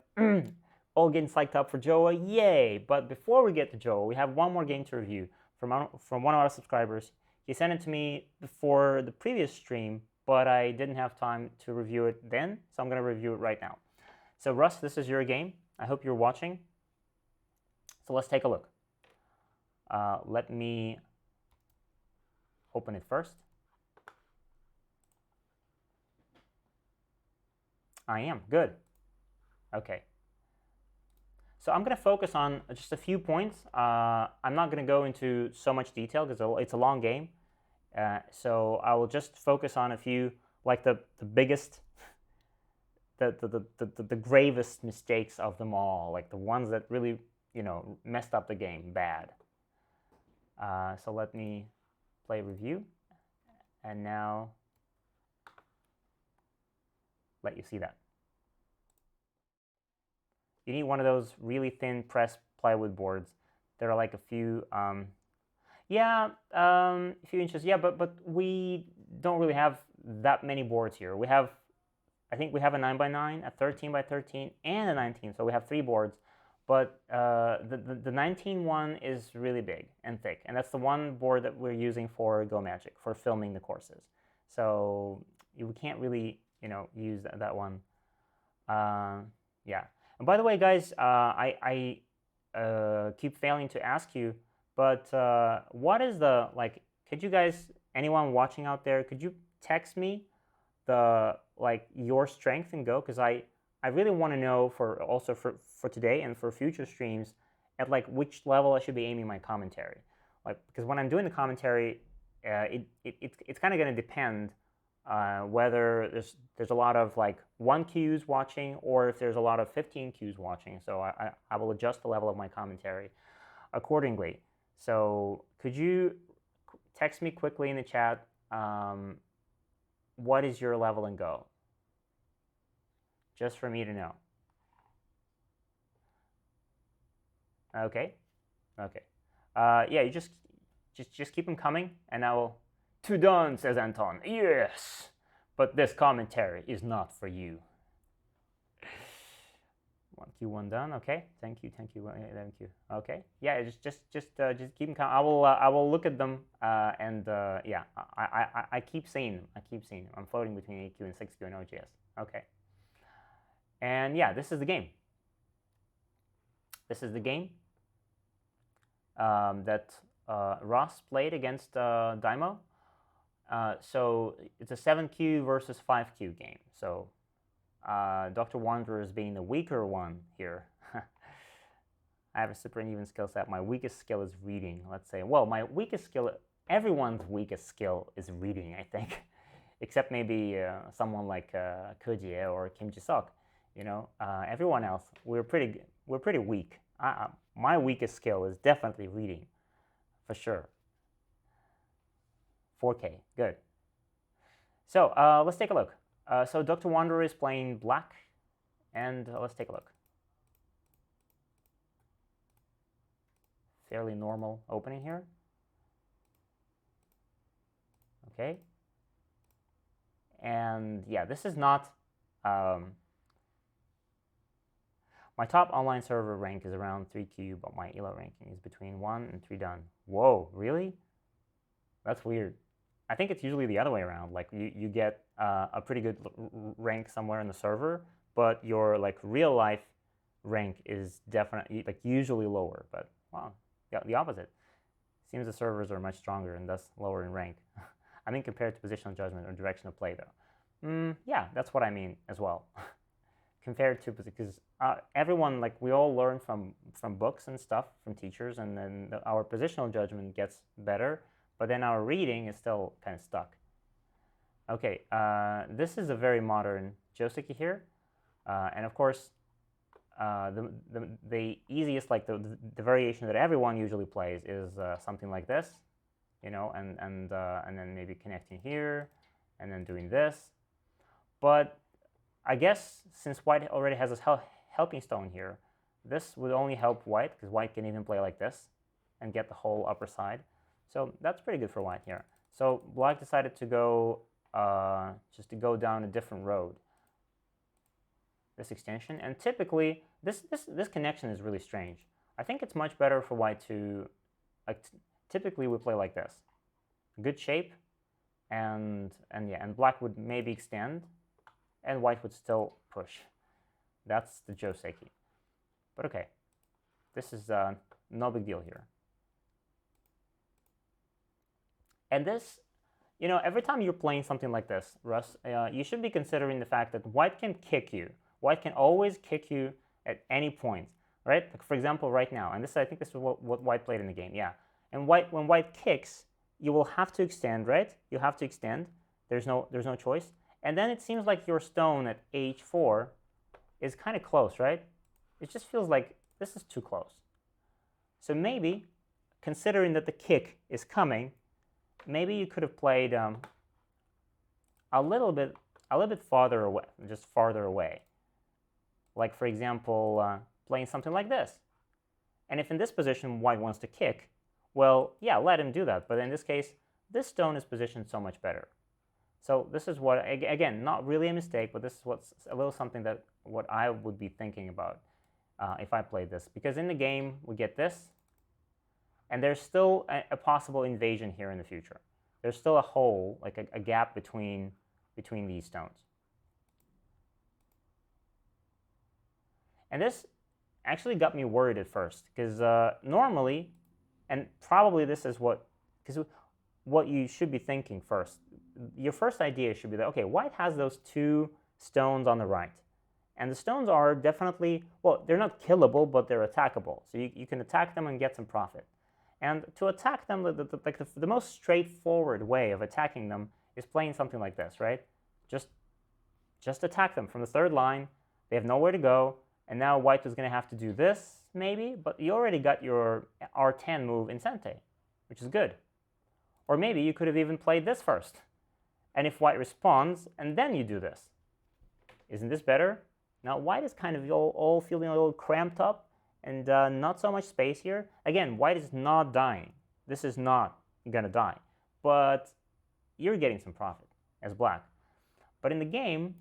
all getting psyched up for Jowa, yay! But before we get to Jowa, we have one more game to review from one of our subscribers. He sent it to me before the previous stream, but I didn't have time to review it then, so I'm going to review it right now. So Russ, this is your game. I hope you're watching. So let's take a look. Let me open it first. I am. Good. Okay. So I'm going to focus on just a few points. I'm not going to go into so much detail because it's a long game. So I will just focus on a few, like the biggest, the gravest mistakes of them all, like the ones that really, messed up the game bad. So let me play review. And now let you see that. You need one of those really thin pressed plywood boards. There are like a few, a few inches. Yeah, but we don't really have that many boards here. We have, I think we have a 9x9, a 13x13, and a 19. So we have 3 boards. But the 19 one is really big and thick, and that's the one board that we're using for Go Magic, for filming the courses. So we can't really, use that one. Yeah. And by the way, guys, I keep failing to ask you, but what is the, could you guys, anyone watching out there, could you text me your strength in Go? Because I really want to know for today and for future streams at which level I should be aiming my commentary. Because when I'm doing the commentary, it's kind of going to depend whether there's a lot of 1 Qs watching, or if there's a lot of 15 Qs watching. So I will adjust the level of my commentary accordingly. So could you text me quickly in the chat, what is your level in Go? Just for me to know. Okay. Yeah, you just keep them coming, and I will. "Too done," says Anton. Yes, but this commentary is not for you. 1Q1 done. Okay, thank you. Okay, yeah, just keep them coming. I will look at them, and yeah, I keep seeing them. I'm floating between 8Q and 6Q and OGS. Okay, and yeah, this is the game. That Ross played against Daimo. So it's a 7Q versus 5Q game. So Dr. Wanderer is being the weaker one here. I have a super uneven skill set. My weakest skill is reading, let's say. Well, my weakest skill, everyone's weakest skill is reading, I think. Except maybe someone like Kojie or Kim Ji-sok. Everyone else, we're pretty weak. My weakest skill is definitely reading, for sure. 4K, good. So let's take a look. So Dr. Wanderer is playing black, and let's take a look. Fairly normal opening here. Okay. And yeah, this is not... my top online server rank is around 3Q, but my ELO ranking is between 1 and 3 done. Whoa, really? That's weird. I think it's usually the other way around. You get a pretty good rank somewhere in the server, but your real life rank is definitely usually lower. But wow, yeah, the opposite. Seems the servers are much stronger and thus lower in rank. I mean, compared to positional judgment or direction of play, though. Yeah, that's what I mean as well. Compared to, because everyone, we all learn from books and stuff, from teachers, and then our positional judgment gets better, but then our reading is still kind of stuck. Okay, this is a very modern Joseki here, and of course, the easiest, the variation that everyone usually plays is something like this, and then maybe connecting here, and then doing this, but I guess since white already has this helping stone here, this would only help white, because white can even play like this and get the whole upper side. So that's pretty good for white here. So black decided to go just to go down a different road. This extension, and typically this connection is really strange. I think it's much better for white to typically we play like this, good shape, and black would maybe extend, and white would still push. That's the Joseki. But okay, this is no big deal here. And this, every time you're playing something like this, Russ, you should be considering the fact that white can kick you. White can always kick you at any point, right? For example, right now, and I think this is what white played in the game, yeah. And when white kicks, you will have to extend, right? You have to extend. There's no choice. And then it seems like your stone at h4 is kind of close, right? It just feels like this is too close. So maybe, considering that the kick is coming, maybe you could have played a little bit farther away, just farther away. Like, for example, playing something like this. And if in this position white wants to kick, well, yeah, let him do that. But in this case, this stone is positioned so much better. So this is what, again, not really a mistake, but this is what's a little something that what I would be thinking about if I played this. Because in the game, we get this, and there's still a possible invasion here in the future. There's still a hole, like a gap between these stones. And this actually got me worried at first, because normally, and probably this is what you should be thinking first. Your first idea should be that, okay, white has those two stones on the right. And the stones are definitely, well, they're not killable, but they're attackable. So you can attack them and get some profit. And to attack them, the most straightforward way of attacking them is playing something like this, right? Just attack them from the third line. They have nowhere to go. And now white is going to have to do this, maybe, but you already got your R10 move in Sente, which is good. Or maybe you could have even played this first. And if white responds, and then you do this. Isn't this better? Now white is kind of all feeling a little cramped up, and not so much space here. Again, white is not dying. This is not going to die. But you're getting some profit as black. But in the game,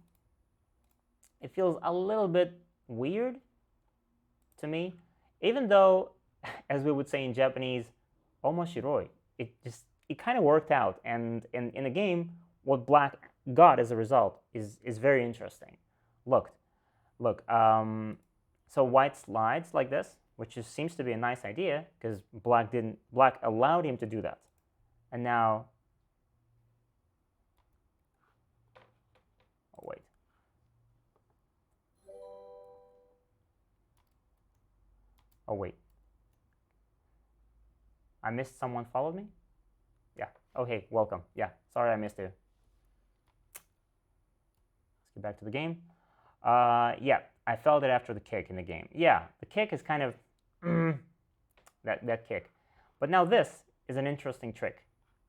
it feels a little bit weird to me, even though, as we would say in Japanese, omoshiroi. It kind of worked out, and in the game, what black got as a result is very interesting. Look, so white slides like this, which seems to be a nice idea because black allowed him to do that, and now, oh wait. Oh, wait. I missed someone followed me? Yeah. Oh, hey, welcome. Yeah, sorry I missed you. Let's get back to the game. Yeah, I felt it after the kick in the game. Yeah, the kick is kind of that kick. But now this is an interesting trick.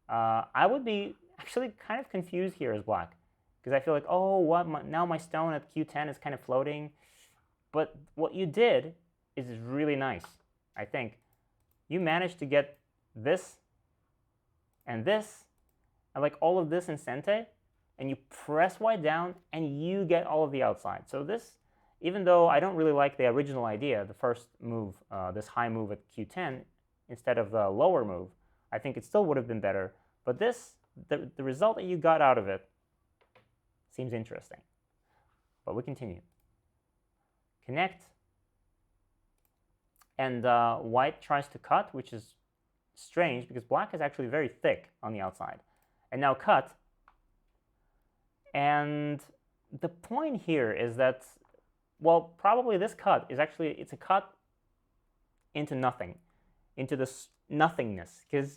I would be actually kind of confused here as black, because I feel like, oh, now my stone at Q10 is kind of floating. But what you did is really nice, I think. You managed to get this, and like all of this in Sente, and you press white down, and you get all of the outside. So this, even though I don't really like the original idea, the first move, this high move at Q10, instead of the lower move, I think it still would have been better. But this, the result that you got out of it seems interesting. But we continue. Connect. And white tries to cut, which is strange because black is actually very thick on the outside. And now cut. And the point here is that, well, probably this cut is actually, it's a cut into nothing, into this nothingness, because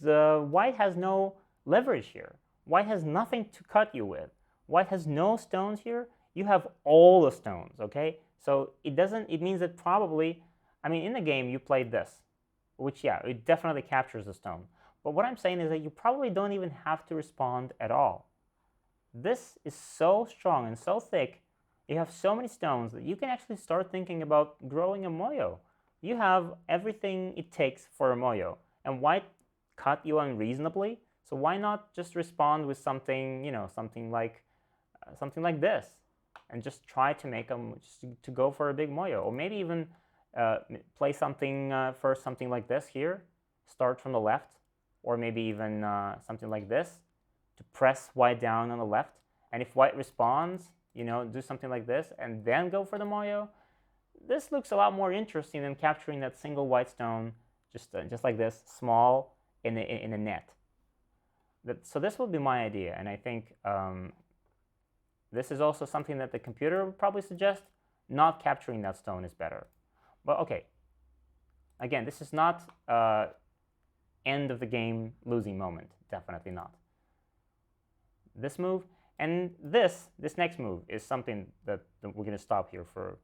white has no leverage here. White has nothing to cut you with. White has no stones here. You have all the stones, okay? So it means that probably, I mean, in the game, you played this, which, yeah, it definitely captures the stone. But what I'm saying is that you probably don't even have to respond at all. This is so strong and so thick, you have so many stones that you can actually start thinking about growing a moyo. You have everything it takes for a moyo. And white cut you unreasonably, so why not just respond with something, you know, something like this, and just try to make them, just to go for a big moyo, or maybe even play something first, something like this here, start from the left, or maybe even something like this to press white down on the left. And if white responds, you know, do something like this and then go for the moyo. This looks a lot more interesting than capturing that single white stone just like this, small in a net. So this would be my idea, and I think this is also something that the computer would probably suggest. Not capturing that stone is better. But okay, again, this is not end of the game losing moment, definitely not. This move, and this next move is something that we're going to stop here for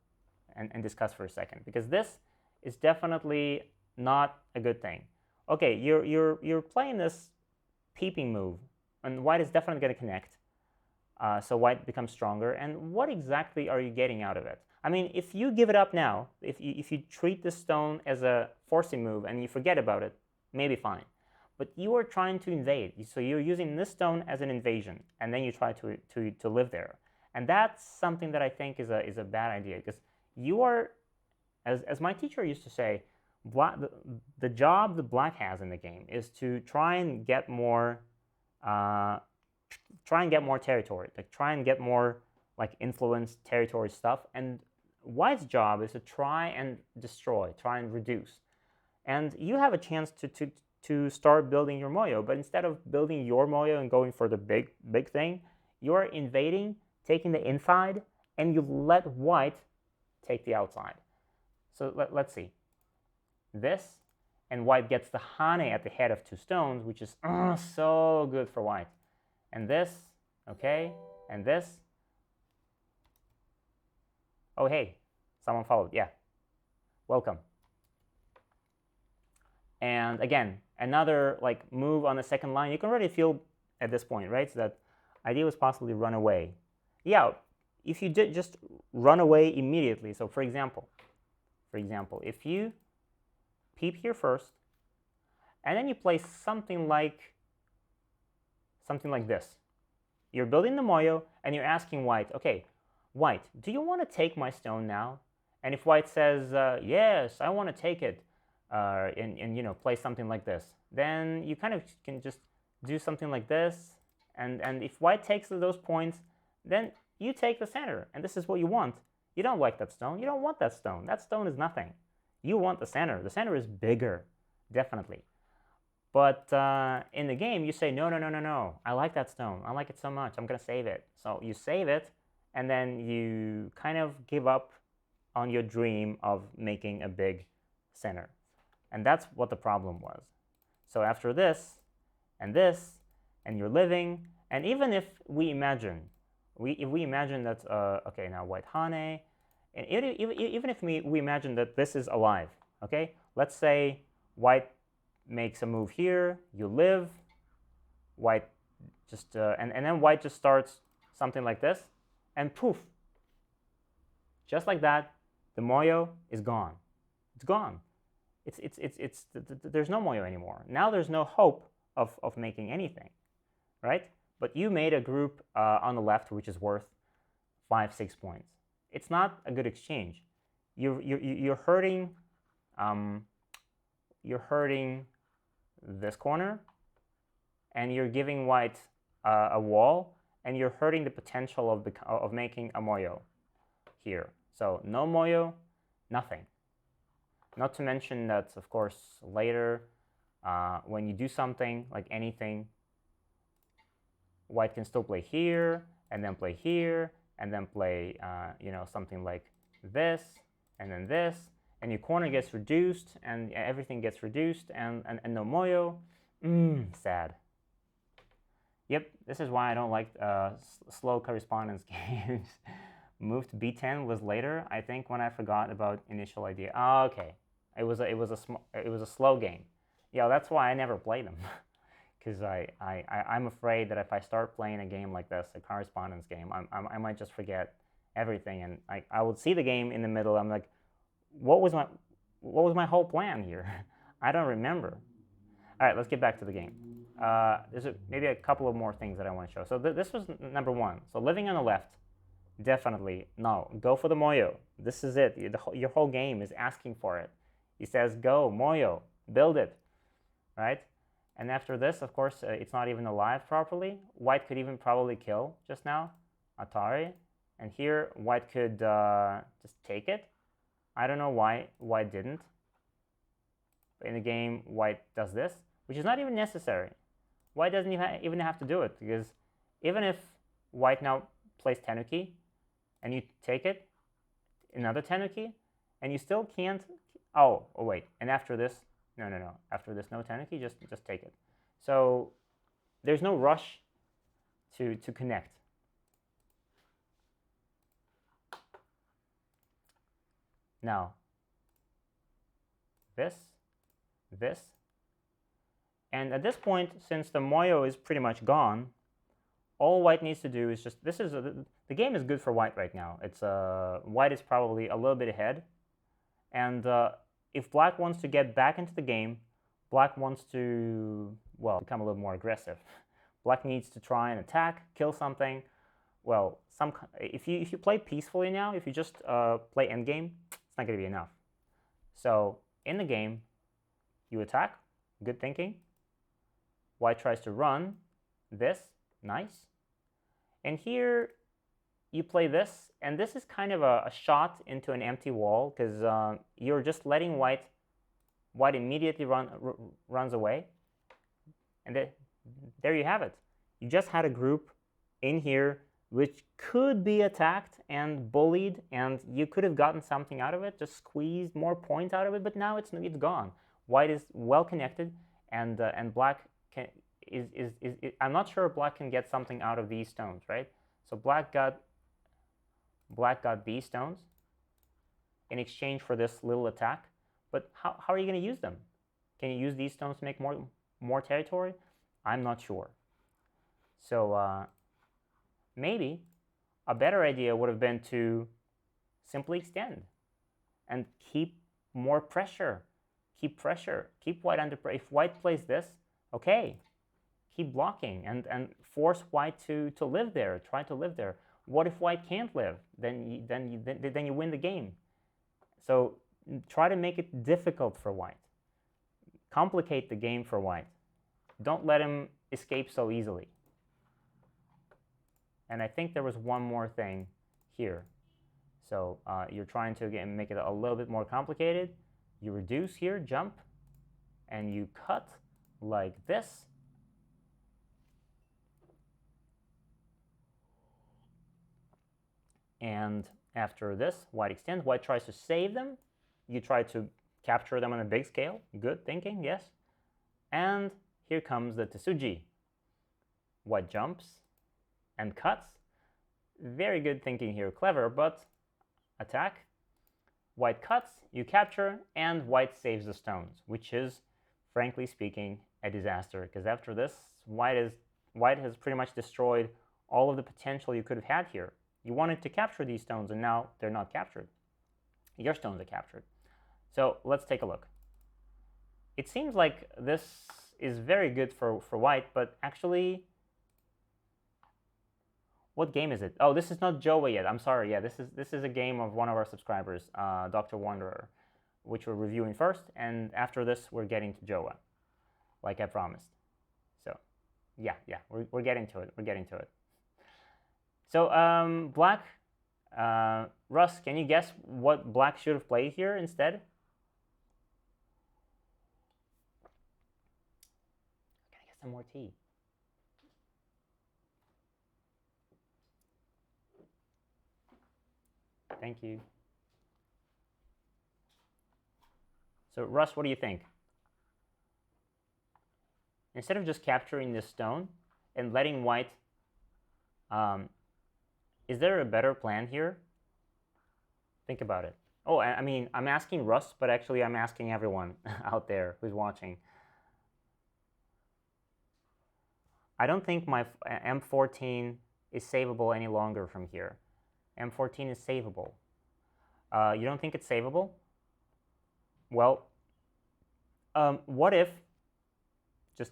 and discuss for a second, because this is definitely not a good thing. Okay, you're playing this peeping move, and white is definitely going to connect. So white becomes stronger. And what exactly are you getting out of it? I mean, if you give it up now, if you treat this stone as a forcing move and you forget about it, maybe fine. but you are trying to invade. So you're using this stone as an invasion, and then you try to live there. And that's something that I think is a bad idea, because you are, as my teacher used to say, the job that Black has in the game is to try and get more territory, like try and get more like influence territory stuff, and White's job is to try and destroy, try and reduce. And you have a chance to start building your moyo, but instead of building your moyo and going for the big thing, you're invading, taking the inside, and you let White take the outside. So let's see. This, and White gets the Hane at the head of 2 stones, which is so good for White. And this, okay, and this. Oh, hey, someone followed, yeah. Welcome. And again, another like move on the second line. You can already feel at this point, right, so that idea was possibly run away. Yeah, if you did just run away immediately. So for example, if you peep here first, and then you place something like this. You're building the moyo, and you're asking White, okay, White, do you want to take my stone now? And if White says, yes, I want to take it, and place something like this, then you kind of can just do something like this, and if White takes those points, then you take the center, and this is what you want. You don't like that stone. You don't want that stone. That stone is nothing. You want the center. The center is bigger, definitely. But in the game, you say, no, I like that stone. I like it so much. I'm going to save it. So you save it, and then you kind of give up on your dream of making a big center. And that's what the problem was. So after this, and you're living, and even if we imagine, that, okay, now White Hane, and even if we imagine that this is alive, okay? Let's say White makes a move here, you live, White just, and then White just starts something like this, and poof, just like that, the moyo is gone. It's gone. There's no moyo anymore. Now there's no hope of making anything, right? But you made a group on the left which is worth 5-6 points. It's not a good exchange. You're hurting. You're hurting this corner, and you're giving White a wall, and you're hurting the potential of making a moyo here. So no moyo, nothing. Not to mention that, of course, later when you do something like anything, White can still play here, and then play here, and then play something like this, and then this, and your corner gets reduced, and everything gets reduced, and no moyo. Sad. Yep, this is why I don't like slow correspondence games. Move to b10 was later, I think, when I forgot about initial idea. Oh, okay, it was a slow game. Yeah, that's why I never played them, because I'm afraid that if I start playing a game like this, a correspondence game, I might just forget everything, and I would see the game in the middle. I'm like, what was my whole plan here? I don't remember. All right, let's get back to the game. There's maybe a couple of more things that I want to show. So this was number 1. So living on the left, definitely no. Go for the moyo. This is it. Your whole game is asking for it. He says, go moyo, build it, right? And after this, of course, it's not even alive properly. White could even probably kill just now, Atari. And here, White could just take it. I don't know why White didn't. In the game, White does this, which is not even necessary. White doesn't even have to do it, because even if White now plays Tenuki, and you take it, another Tenuki, and you still can't. Oh wait, and after this, no. After this, no Tenuki, just take it. So there's no rush to connect. Now, this, and at this point, since the moyo is pretty much gone, all White needs to do is just, the game is good for White right now. It's White is probably a little bit ahead, and if Black wants to get back into the game, Black wants to well, become a little more aggressive. Black needs to try and attack, kill something. Well, if you play peacefully now, if you just play endgame, it's not going to be enough. So in the game, you attack, good thinking. White tries to run this, nice. And here you play this, and this is kind of a shot into an empty wall, because you're just letting white immediately runs away. And there you have it. You just had a group in here which could be attacked and bullied, and you could have gotten something out of it, just squeezed more points out of it, but now it's gone. White is well connected, and black I'm not sure black can get something out of these stones, right? So black got these stones in exchange for this little attack, but how are you going to use them? Can you use these stones to make more territory? I'm not sure. So maybe a better idea would have been to simply extend and keep more pressure. Keep pressure. Keep white under pressure. If white plays this, okay, keep blocking and force white to live there. Try to live there. What if white can't live? Then you win the game. So try to make it difficult for white. Complicate the game for white. Don't let him escape so easily. And I think there was one more thing here. So you're trying to again make it a little bit more complicated. You reduce here, jump, and you cut like this. And after this, white extends. White tries to save them. You try to capture them on a big scale. Good thinking, yes. And here comes the Tsuji. White jumps and cuts. Very good thinking here, clever, but attack. White cuts, you capture, and white saves the stones, which is, frankly speaking, a disaster, because after this, white has pretty much destroyed all of the potential you could have had here. You wanted to capture these stones, and now they're not captured. Your stones are captured. So let's take a look. It seems like this is very good for white, but actually, what game is it? Oh, this is not Jowa yet. I'm sorry. Yeah, this is a game of one of our subscribers, Dr. Wanderer, which we're reviewing first, and after this, we're getting to Jowa, like I promised. So, yeah, we're getting to it. We're getting to it. So, black, Russ, can you guess what black should have played here instead? Can I get some more tea? Thank you. So, Russ, what do you think? Instead of just capturing this stone and letting white, is there a better plan here? Think about it. Oh, I mean, I'm asking Russ, but actually I'm asking everyone out there who's watching. I don't think my M14 is savable any longer from here. M14 is savable. You don't think it's savable? Well, what if, just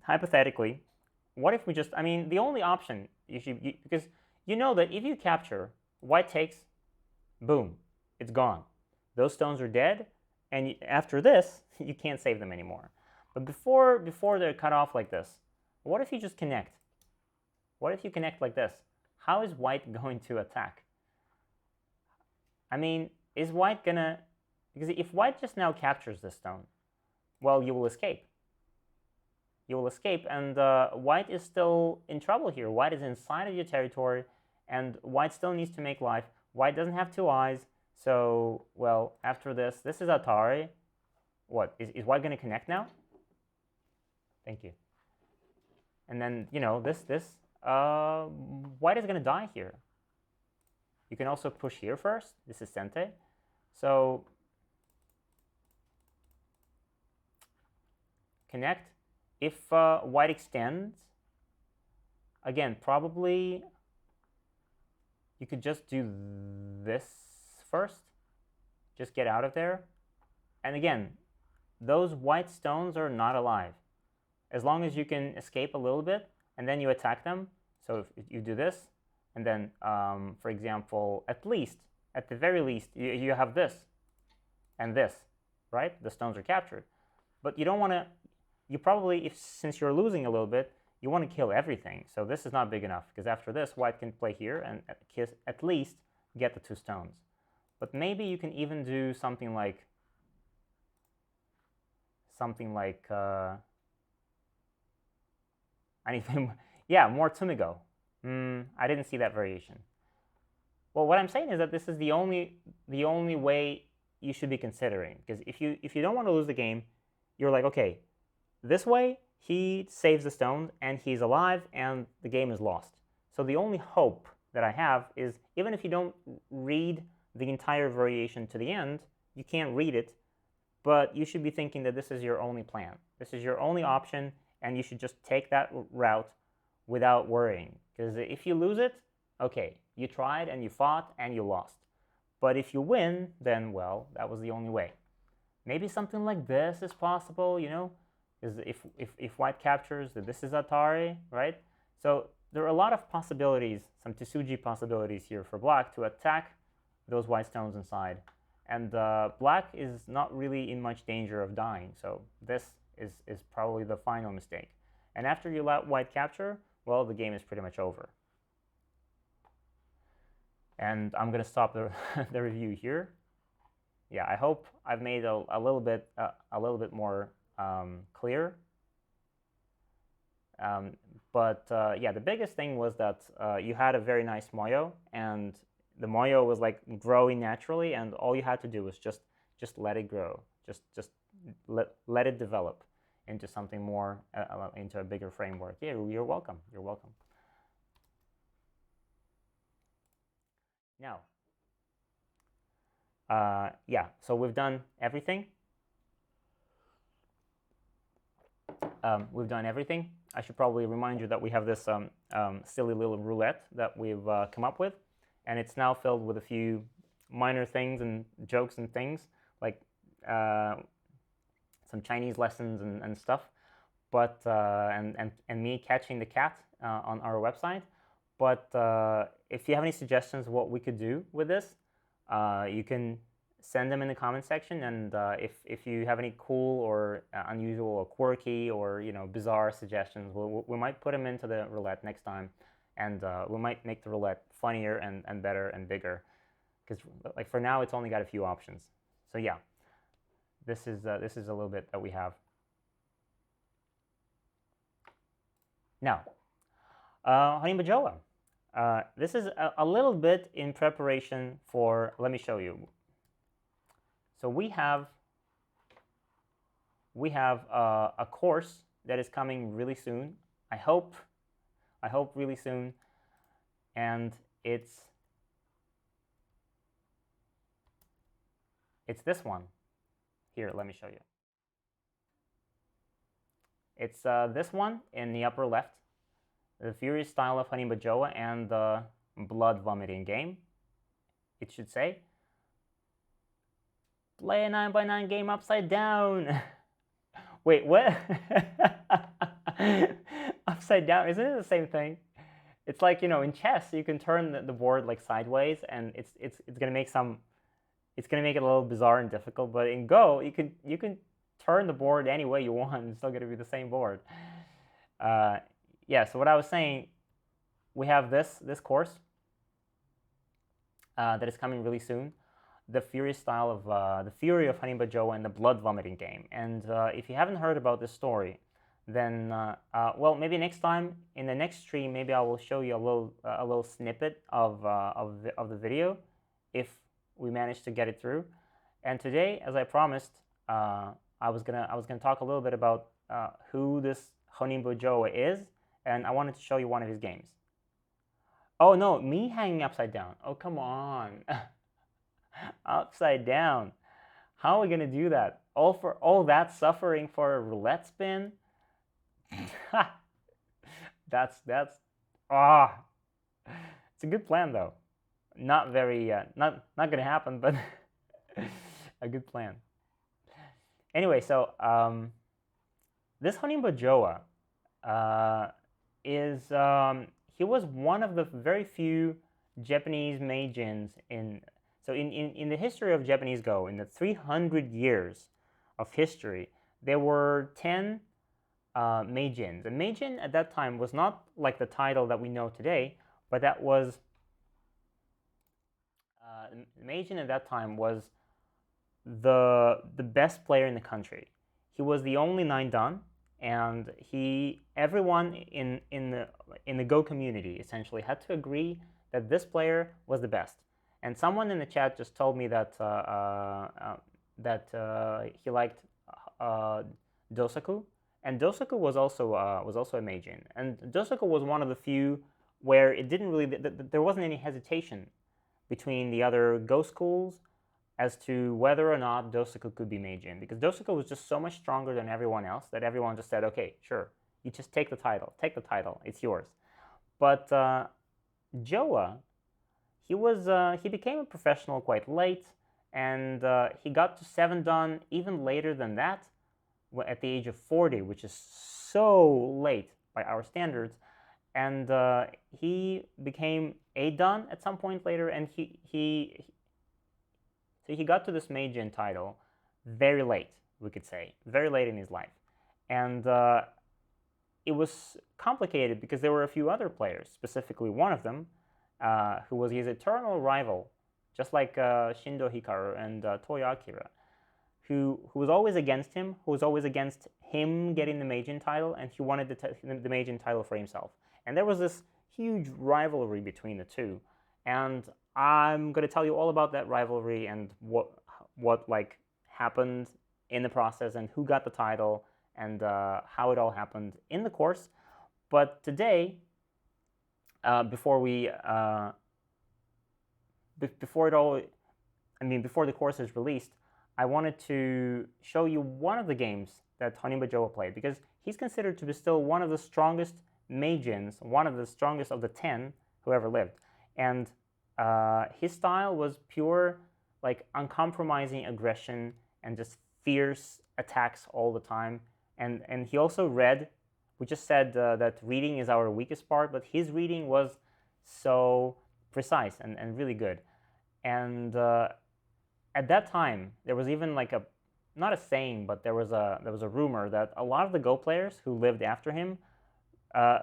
hypothetically, what if we just, I mean, the only option, because you know that if you capture, white takes, boom, it's gone. Those stones are dead, and after this, you can't save them anymore. But before they're cut off like this, what if you just connect? What if you connect like this? How is white going to attack? I mean, is white gonna, because if white just now captures this stone, well, you will escape. You will escape, and white is still in trouble here. White is inside of your territory, and white still needs to make life. White doesn't have two eyes, so, well, after this is Atari. What, is white going to connect now? Thank you. And then, you know, white is going to die here. You can also push here first. This is Sente. So, connect. If white extends, again, probably you could just do this first. Just get out of there. And again, those white stones are not alive. as long as you can escape a little bit and then you attack them. So if you do this, and then, for example, at the very least, you have this and this, right? The stones are captured. But you don't want to, you probably, since you're losing a little bit, you want to kill everything. So this is not big enough, because after this, white can play here and at least get the 2 stones. But maybe you can even do something like anything. Yeah, more Tumigo. I didn't see that variation. Well, what I'm saying is that this is the only way you should be considering, because if you don't want to lose the game, you're like, okay, this way he saves the stones and he's alive and the game is lost. So the only hope that I have is, even if you don't read the entire variation to the end, you can't read it, but you should be thinking that this is your only plan. This is your only option, and you should just take that route without worrying. Because if you lose it, okay, you tried and you fought and you lost. But if you win, then, well, that was the only way. Maybe something like this is possible, you know, because if white captures, this is Atari, right? So there are a lot of possibilities, some Tsuji possibilities here for black to attack those white stones inside. And black is not really in much danger of dying, so this is probably the final mistake. And after you let white capture, well, the game is pretty much over. And I'm going to stop the review here. Yeah, I hope I've made a little bit more clear. But yeah, the biggest thing was that you had a very nice moyo, and the moyo was like growing naturally, and all you had to do was just let it grow, just let it develop into something more, into a bigger framework. Yeah, you're welcome. You're welcome. Now, yeah, so we've done everything. We've done everything. I should probably remind you that we have this silly little roulette that we've come up with, and it's now filled with a few minor things and jokes and things, like some Chinese lessons and stuff, but and me catching the cat on our website. But if you have any suggestions of what we could do with this, you can send them in the comment section. And if you have any cool or unusual or quirky or bizarre suggestions, we might put them into the roulette next time, and we might make the roulette funnier and better and bigger. Because like for now, it's only got a few options. So yeah, this is a little bit that we have. Now, Honinbo Jowa. This is a little bit in preparation for, let me show you. So we have a course that is coming really soon. I hope really soon, and it's this one here. Let me show you. It's this one in the upper left. The furious style of Honinbo Jowa and the blood vomiting game, it should say. Play a 9x9 game upside down. Wait, what? Upside down, isn't it the same thing? It's like, in chess, you can turn the board like sideways, and it's gonna make it a little bizarre and difficult. But in Go, you can turn the board any way you want. It's still gonna be the same board. Yeah, so what I was saying, we have this course that is coming really soon, the Fury style of the Fury of Honinbo Jowa and the blood vomiting game. And if you haven't heard about this story, then well, maybe next time in the next stream, maybe I will show you a little snippet of the video, if we manage to get it through. And today, as I promised, I was gonna talk a little bit about who this Honinbo Jowa is. And I wanted to show you one of his games. Oh no, me hanging upside down. Oh, come on. Upside down. How are we gonna do that? All that suffering for a roulette spin? That's it's a good plan though. Not very not gonna happen, but a good plan. Anyway, so This Honinbo Jowa uh, is he was one of the very few Japanese Meijins in the history of Japanese Go, in the 300 years of history, there were 10 Meijins. And Meijin at that time was not like the title that we know today, but that was Meijin at that time was the best player in the country. He was the only 9 dan, and everyone in the Go community essentially had to agree that this player was the best. And someone in the chat just told me that he liked Dosaku, and Dosaku was also a Meijin, and Dosaku was one of the few where it didn't really there wasn't any hesitation between the other Go schools as to whether or not Dosaku could be Meijin, because Dosaku was just so much stronger than everyone else that everyone just said, okay, sure, you just take the title, it's yours. But Jowa, he became a professional quite late, and he got to 7 dan even later than that, at the age of 40, which is so late by our standards. And he became 8 dan at some point later, and he got to this Meijin title very late, we could say, very late in his life. And it was complicated because there were a few other players, specifically one of them, who was his eternal rival, just like Shindo Hikaru and Toyo Akira, who was always against him, who was always against him getting the Meijin title, and he wanted the Meijin title for himself. And there was this huge rivalry between the two. And I'm going to tell you all about that rivalry and what like happened in the process and who got the title and how it all happened in the course. But today, before the course is released, I wanted to show you one of the games that Honinbo Jowa played, because he's considered to be still one of the strongest Meijins, one of the strongest of the 10 who ever lived. And his style was pure, like, uncompromising aggression and just fierce attacks all the time. And he also read. We just said that reading is our weakest part, but his reading was so precise and really good. And at that time, there was even like not a saying, but there was a rumor that a lot of the Go players who lived after him,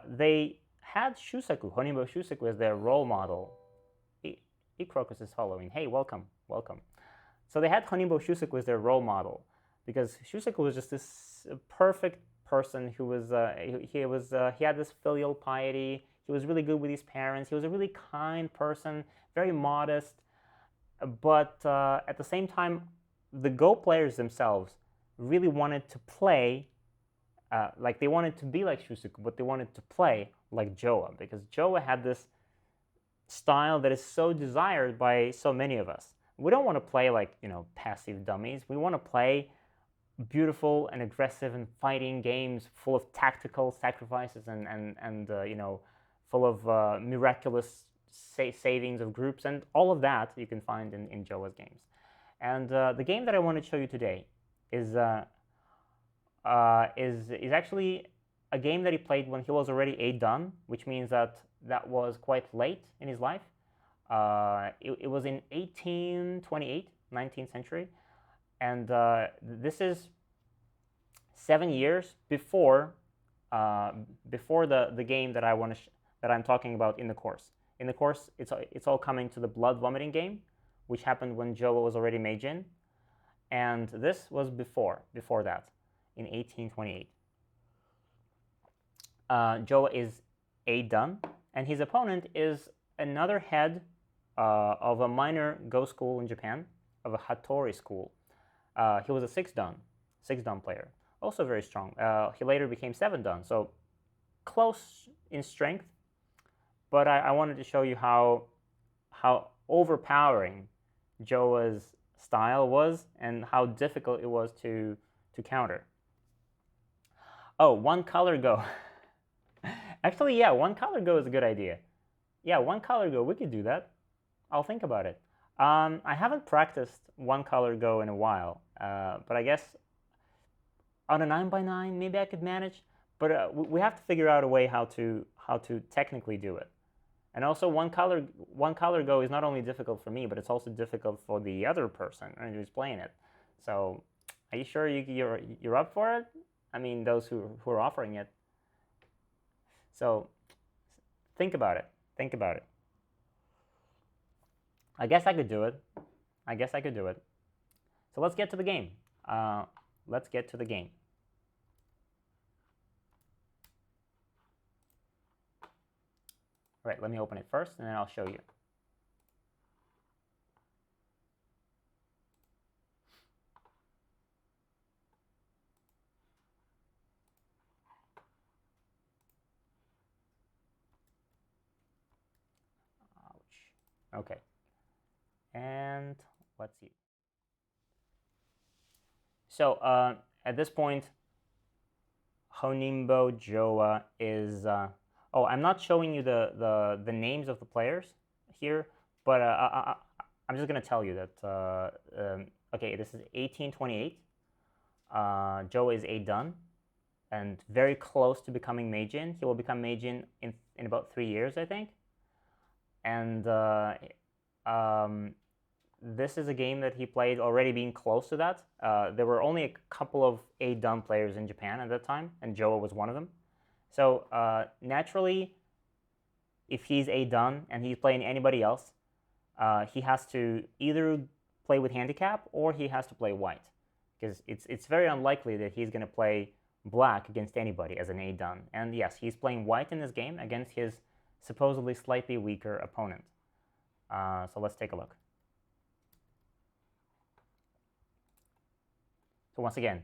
they had Shusaku, Honinbo Shusaku, as their role model. Crocus is following. Hey, welcome. So they had Honinbo Shusaku as their role model, because Shusaku was just this perfect person who was he had this filial piety. He was really good with his parents. He was a really kind person, very modest. But at the same time, the Go players themselves really wanted to play, like they wanted to be like Shusaku, but they wanted to play like Jowa, because Jowa had this style that is so desired by so many of us. We don't want to play like, passive dummies. We want to play beautiful and aggressive and fighting games full of tactical sacrifices and full of miraculous savings of groups, and all of that you can find in Jowa's games. And the game that I want to show you today is actually a game that he played when he was already 8 dan, which means that was quite late in his life. It was in 1828, 19th century, and this is 7 years before the game that that I'm talking about in the course. In the course, it's all coming to the blood vomiting game, which happened when Jowa was already Meijin, and this was before that, in 1828. Jowa is 8 dan, and his opponent is another head of a minor Go school in Japan, of a Hattori school. He was a 6 dan player, also very strong. He later became 7 dan, so close in strength. But I wanted to show you how overpowering Jowa's style was and how difficult it was to counter. Oh, one color Go. Actually, yeah, one color Go is a good idea. Yeah, one color Go, we could do that. I'll think about it. I haven't practiced one color Go in a while, but I guess On a 9x9, maybe I could manage, but we have to figure out a way how to technically do it. And also, one color go is not only difficult for me, but it's also difficult for the other person who's playing it. So, are you sure you're up for it? I mean, those who are offering it. So, think about it. Think about it. I guess I could do it. I guess I could do it. So let's get to the game. Let's get to the game. All right, let me open it first, and then I'll show you. Ouch. Okay. And let's see. So at this point, Honinbo Jowa is. Oh, I'm not showing you the names of the players here, but I'm just gonna tell you that. Okay, this is 1828. Jowa is a done, and very close to becoming Meijin. He will become Meijin in about 3 years, I think. And this is a game that he played already being close to that. There were only a couple of A-done players in Japan at that time, and Jowa was one of them. So naturally, if he's A-done and he's playing anybody else, he has to either play with handicap or he has to play white, because it's very unlikely that he's going to play black against anybody as an A-done. And yes, he's playing white in this game against his supposedly slightly weaker opponent. So let's take a look. So once again,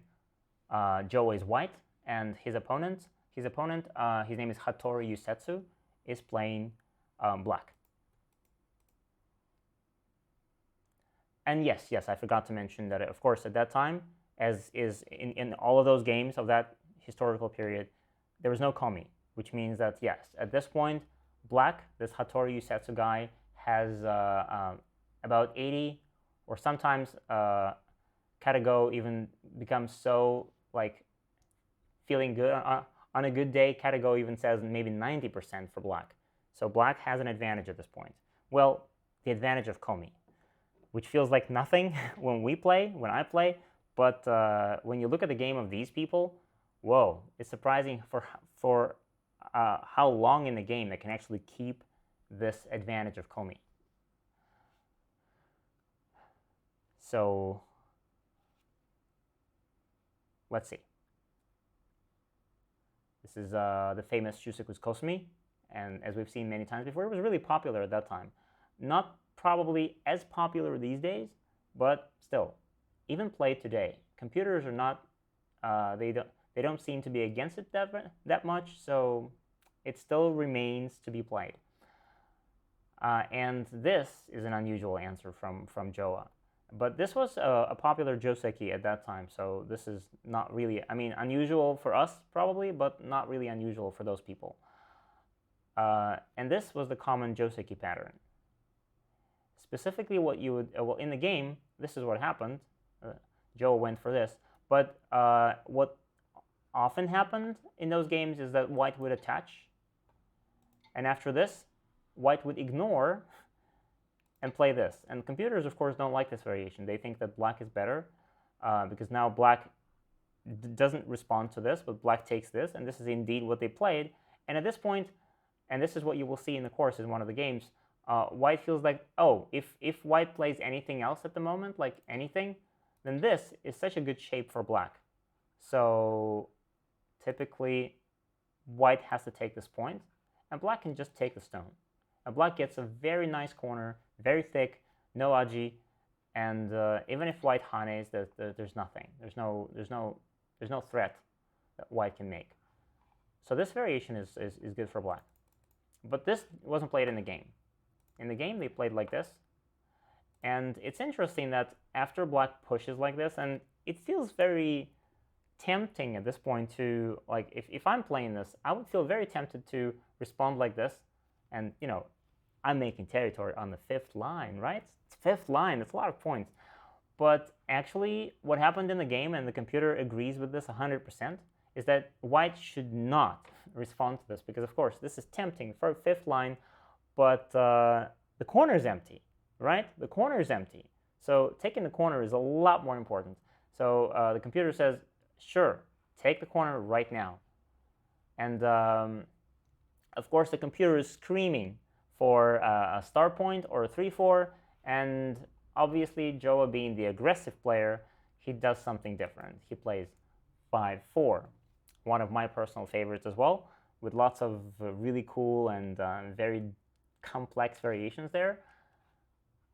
Jowa is white, and his opponent, his name is Hattori Yusetsu, is playing black. And yes, I forgot to mention that, of course, at that time, as is in all of those games of that historical period, there was no komi, which means that, yes, at this point, black, this Hattori Yusetsu guy, has about 80, or sometimes Katago even becomes so, like, feeling good. On a good day, Katago even says maybe 90% for black. So black has an advantage at this point. Well, the advantage of komi, which feels like nothing when I play, but when you look at the game of these people, whoa, it's surprising for how long in the game they can actually keep this advantage of komi. So let's see. This is the famous Shusaku's Kosumi, and as we've seen many times before, it was really popular at that time. Not probably as popular these days, but still, even played today. Computers are not, they don't seem to be against it that much, so it still remains to be played. And this is an unusual answer from Jowa. But this was a popular joseki at that time, so this is not really, I mean, unusual for us probably, but not really unusual for those people. And this was the common joseki pattern. Specifically what you would, well, in the game, this is what happened. Jowa went for this. But what often happened in those games is that white would attach. And after this, white would ignore and play this. And computers, of course, don't like this variation. They think that black is better because now black doesn't respond to this, but black takes this, and this is indeed what they played. And at this point, and this is what you will see in the course in one of the games, white feels like, oh, if white plays anything else at the moment, like anything, then this is such a good shape for black. So typically, white has to take this point, and black can just take the stone. And black gets a very nice corner, very thick, no aji, and even if white hanes, there's nothing. There's no threat that white can make. So this variation is good for black. But this wasn't played in the game. In the game, they played like this. And it's interesting that after black pushes like this, and it feels very tempting at this point to, like, if I'm playing this, I would feel very tempted to respond like this. And, you know, I'm making territory on the 5th line, right? It's 5th line, that's a lot of points. But actually, what happened in the game, and the computer agrees with this 100%, is that white should not respond to this, because of course this is tempting for 5th line, but the corner is empty, right? The corner is empty. So taking the corner is a lot more important. So the computer says, sure, take the corner right now. And of course, the computer is screaming for a star point or a 3-4, and obviously, Jowa, being the aggressive player, he does something different. He plays 5-4, one of my personal favorites as well, with lots of really cool and very complex variations there.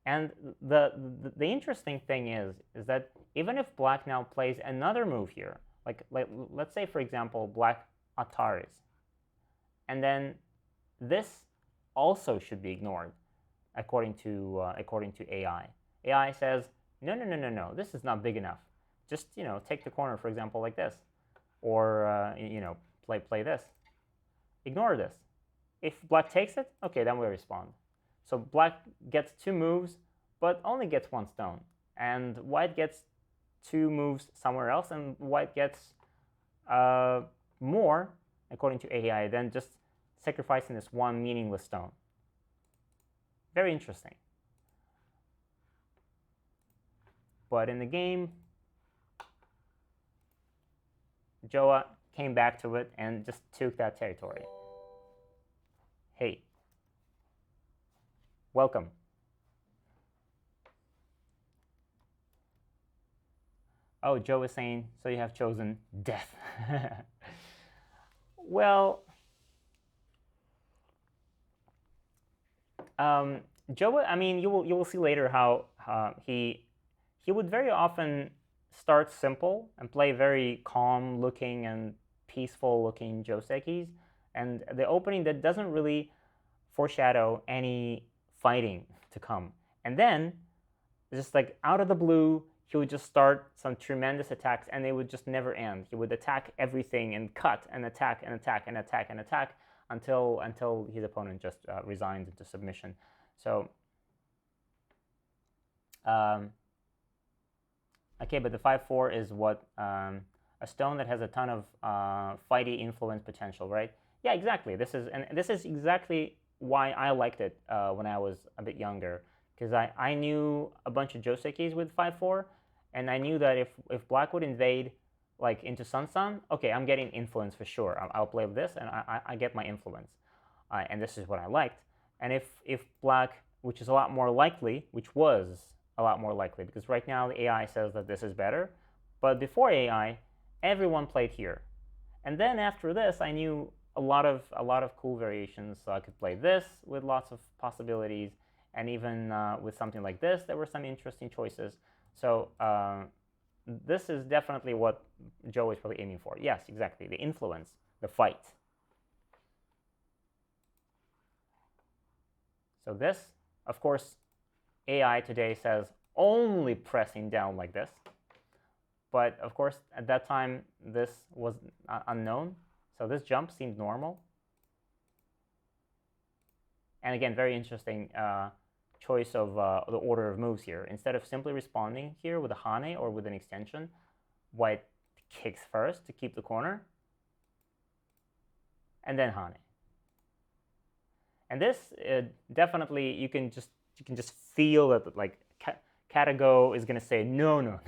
And the interesting thing is that even if black now plays another move here, like let's say, for example, black Ataris, and then this also should be ignored according to AI. AI says, no, this is not big enough. Just, take the corner, for example, like this, or play this. Ignore this. If black takes it, okay, then we respond. So black gets 2 moves, but only gets 1 stone, and white gets 2 moves somewhere else, and white gets more, according to AI, than just sacrificing this 1 meaningless stone. Very interesting. But in the game, Jowa came back to it and just took that territory. Hey, welcome. Oh, Joe is saying, so you have chosen death. Well, Jowa, I mean, you will see later how he would very often start simple and play very calm looking and peaceful looking josekis, and the opening that doesn't really foreshadow any fighting to come. And then, just like out of the blue, he would just start some tremendous attacks, and they would just never end. He would attack everything and cut and attack and attack and attack and attack until his opponent just resigned into submission. So, okay, but the 5-4 is what, a stone that has a ton of fighty influence potential, right? Yeah, exactly. This is exactly why I liked it when I was a bit younger, because I knew a bunch of josekis with 5-4, and I knew that if black would invade like into Sun, okay, I'm getting influence for sure. I'll play this, and I get my influence, and this is what I liked. And if black, which is a lot more likely, which was a lot more likely, because right now the AI says that this is better, but before AI, everyone played here. And then after this, I knew a lot of cool variations. So I could play this with lots of possibilities, and even with something like this, there were some interesting choices. So this is definitely what Joe is probably aiming for. Yes, exactly, the influence, the fight. So this, of course, AI today says only pressing down like this. But of course, at that time, this was unknown. So this jump seemed normal. And again, very interesting choice of the order of moves here. Instead of simply responding here with a Hane or with an extension, white kicks first to keep the corner, and then Hane. And this definitely, you can just feel that, like, Katago is going to say, no,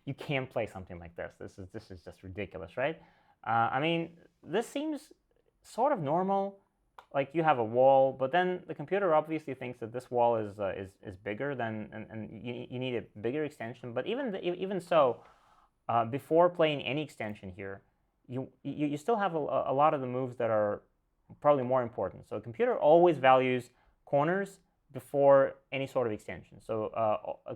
you can't play something like this. This is just ridiculous, right? I mean, this seems sort of normal. Like, you have a wall, but then the computer obviously thinks that this wall is bigger than, and you need a bigger extension. But even so, before playing any extension here, you still have a lot of the moves that are probably more important. So the computer always values corners before any sort of extension. So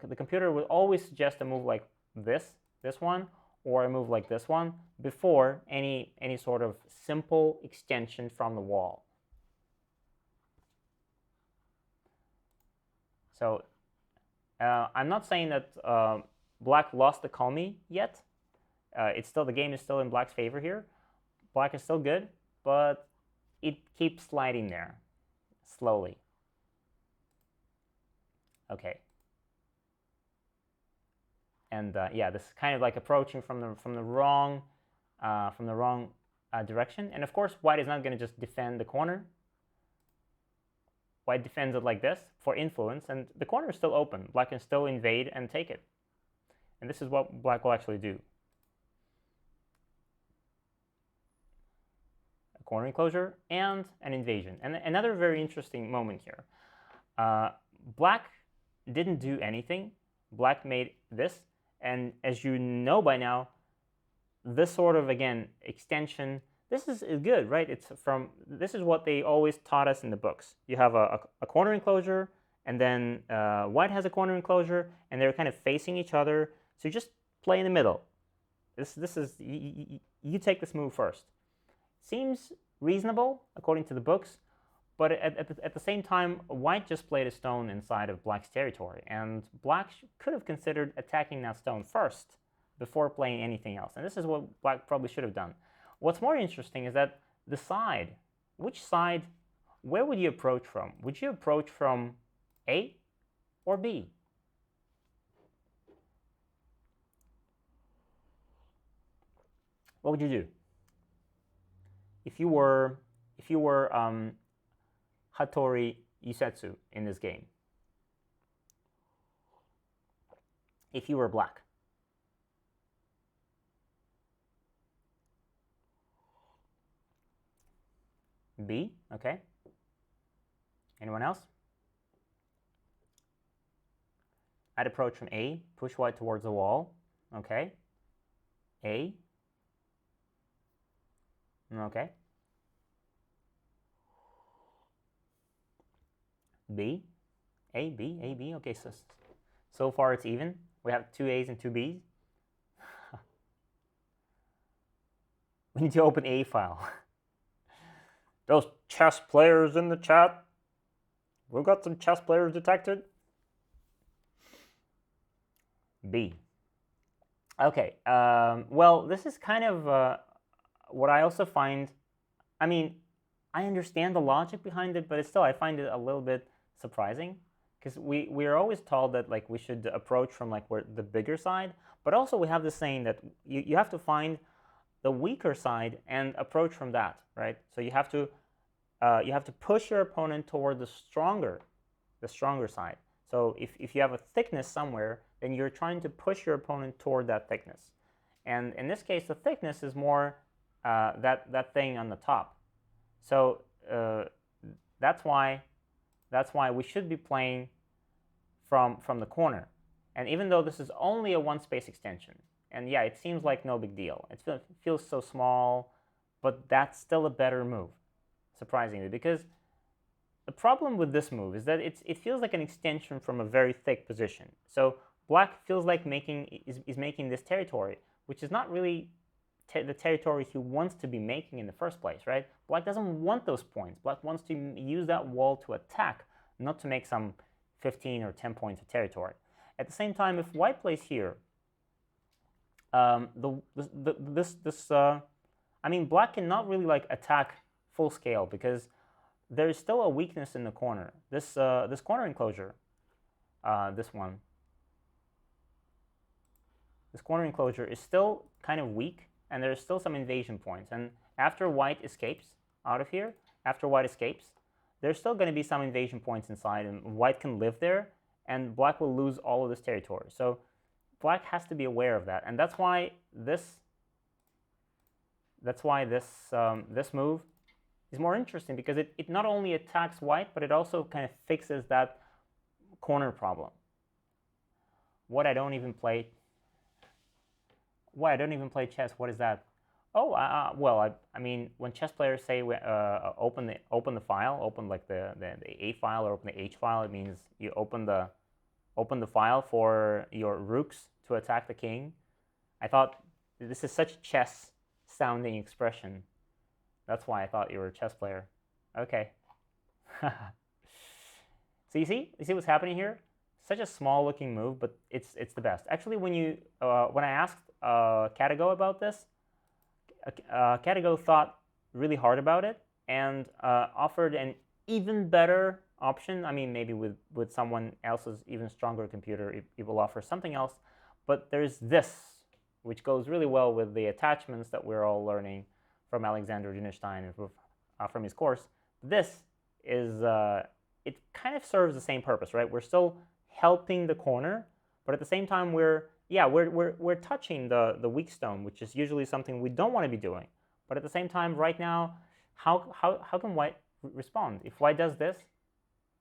the computer will always suggest a move like this one, or a move like this one before any sort of simple extension from the wall. So I'm not saying that black lost the Calmi yet. The game is still in black's favor here. Black is still good, but it keeps sliding there slowly. Okay. And yeah, this is kind of like approaching from the wrong direction. And of course, white is not going to just defend the corner. White defends it like this for influence, and the corner is still open. Black can still invade and take it. And this is what black will actually do. A corner enclosure and an invasion. And another very interesting moment here. Black didn't do anything. Black made this, and as you know by now, this sort of, again, extension, this is good, right? This is what they always taught us in the books. You have a corner enclosure, and then white has a corner enclosure, and they're kind of facing each other. So you just play in the middle. This is, you take this move first. Seems reasonable according to the books, but at the same time, white just played a stone inside of black's territory, and black could have considered attacking that stone first before playing anything else. And this is what black probably should have done. What's more interesting is that the side, which side, where would you approach from? Would you approach from A or B? What would you do? If you were Hattori Yusetsu in this game, if you were black, B, okay. Anyone else? I'd approach from A, push white towards the wall, okay. A, okay. B, A, B, A, B, okay, so far it's even. We have 2 A's and 2 B's. We need to open A file. Those chess players in the chat, we've got some chess players detected. B. Okay, well, this is kind of what I also find, I mean, I understand the logic behind it, but still I find it a little bit surprising, because we are always told that like we should approach from like where the bigger side, but also we have this saying that you have to find the weaker side and approach from that, right? So you have to push your opponent toward the stronger side. So if you have a thickness somewhere, then you're trying to push your opponent toward that thickness. And in this case, the thickness is more that thing on the top. So that's why we should be playing from the corner. And even though this is only a one-space extension, and yeah, it seems like no big deal. It feels so small, but that's still a better move, surprisingly, because the problem with this move is that it feels like an extension from a very thick position. So black feels like is making this territory, which is not really the territory he wants to be making in the first place, right? Black doesn't want those points. Black wants to use that wall to attack, not to make some 15 or 10 points of territory. At the same time, if white plays here, I mean, black cannot really like attack full scale because there is still a weakness in the corner. This corner enclosure, this corner enclosure is still kind of weak, and there's still some invasion points. And after white escapes out of here, there's still going to be some invasion points inside, and white can live there, and black will lose all of this territory. So black has to be aware of that, and that's why this move is more interesting, because it not only attacks white, but it also kind of fixes that corner problem. Why I don't even play chess? What is that? Oh, well, I mean, when chess players say open the file, open like the A file or open the H file, it means you open the file for your rooks to attack the king. I thought this is such a chess sounding expression. That's why I thought you were a chess player. Okay. So you see what's happening here? Such a small looking move, but it's the best. Actually, when I asked Katago about this, Katago thought really hard about it and offered an even better option. I mean, maybe with someone else's even stronger computer, it will offer something else. But there's this, which goes really well with the attachments that we're all learning from Alexander Dinnerstein from his course. This is, it kind of serves the same purpose, right? We're still helping the corner, but at the same time we're touching the weak stone, which is usually something we don't want to be doing. But at the same time, right now, how can white respond? If white does this,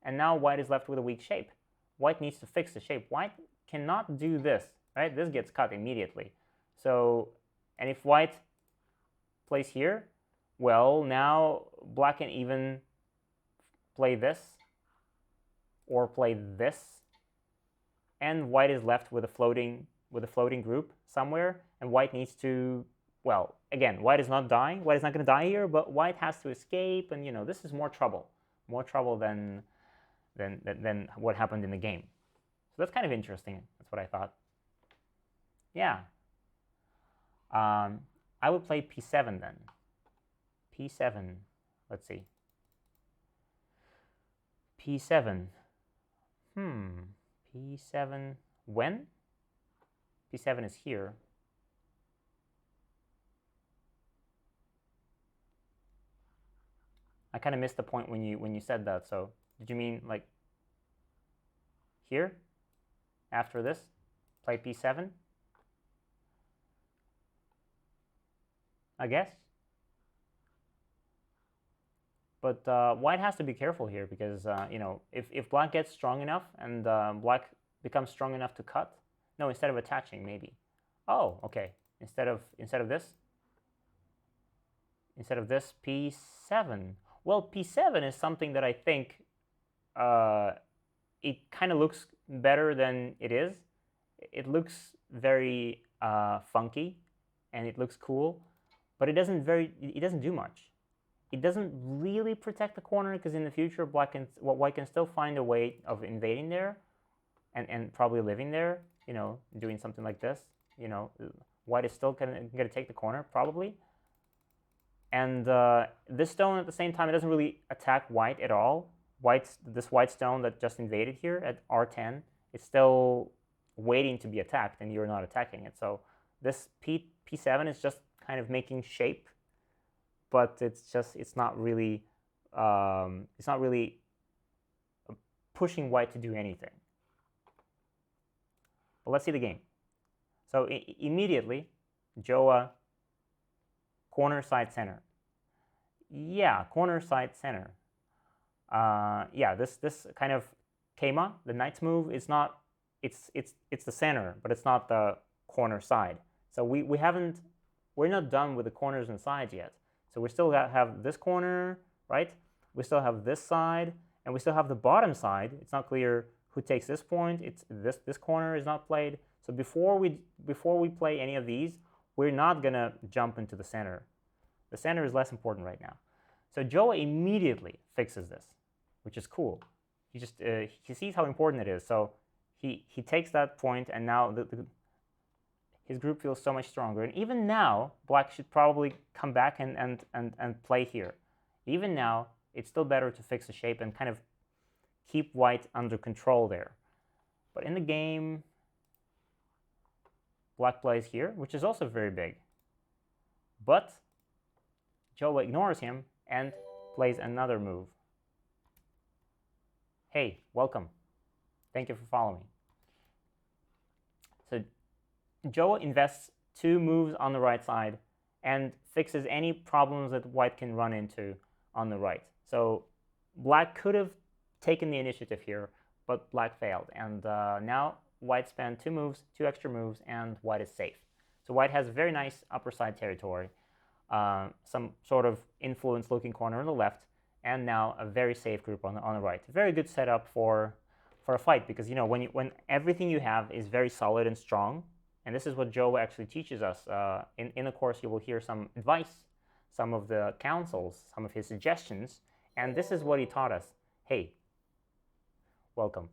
and now white is left with a weak shape, white needs to fix the shape. White cannot do this, right? This gets cut immediately. So, and if white plays here, well, now black can even play this or play this, and white is left with a floating group somewhere, and white needs to, well, again, white is not dying. White is not going to die here, but white has to escape, and this is more trouble than what happened in the game. So that's kind of interesting. That's what I thought. Yeah. I would play p7 then. p7. Let's see. p7. p7. When? p7 is here. I kind of missed the point when you said that. So did you mean like here? After this, play p7? I guess. But white has to be careful here because if black gets strong enough and black becomes strong enough to cut. No, instead of attaching, maybe. Oh, okay. Instead of this, p7. Well, p7 is something that I think it kind of looks better than it is. It looks very funky, and it looks cool, but it doesn't do much. It doesn't really protect the corner because in the future, white can still find a way of invading there, and probably living there. Doing something like this. White is still going to take the corner probably. And this stone at the same time, it doesn't really attack white at all. This white stone that just invaded here at R10 is still waiting to be attacked, and you're not attacking it. So this p7 is just kind of making shape, but it's not really pushing white to do anything. But let's see the game. So immediately, Jowa, corner, side, center. Yeah, corner, side, center. Yeah, this kind of Keima, the knight's move, is not. It's the center, but it's not the corner side. So we're not done with the corners and sides yet. So we still have this corner, right? We still have this side, and we still have the bottom side. It's not clear who takes this point. It's this corner is not played. So before we play any of these, we're not gonna jump into the center. The center is less important right now. So Jowa immediately fixes this, which is cool. He sees how important it is. So he takes that point, and now his group feels so much stronger. And even now, black should probably come back and play here. Even now, it's still better to fix the shape and kind of keep white under control there. But in the game, black plays here, which is also very big. But Jowa ignores him and plays another move. Hey, welcome. Thank you for following. So Jowa invests 2 moves on the right side and fixes any problems that white can run into on the right. So black could have taken the initiative here, but black failed. And now white spent 2 moves, 2 extra moves, and white is safe. So white has a very nice upper side territory, some sort of influence-looking corner on the left, and now a very safe group on the right. Very good setup for a fight, because when everything you have is very solid and strong, and this is what Jowa actually teaches us. In the course, you will hear some advice, some of the counsels, some of his suggestions, and this is what he taught us. Hey, welcome.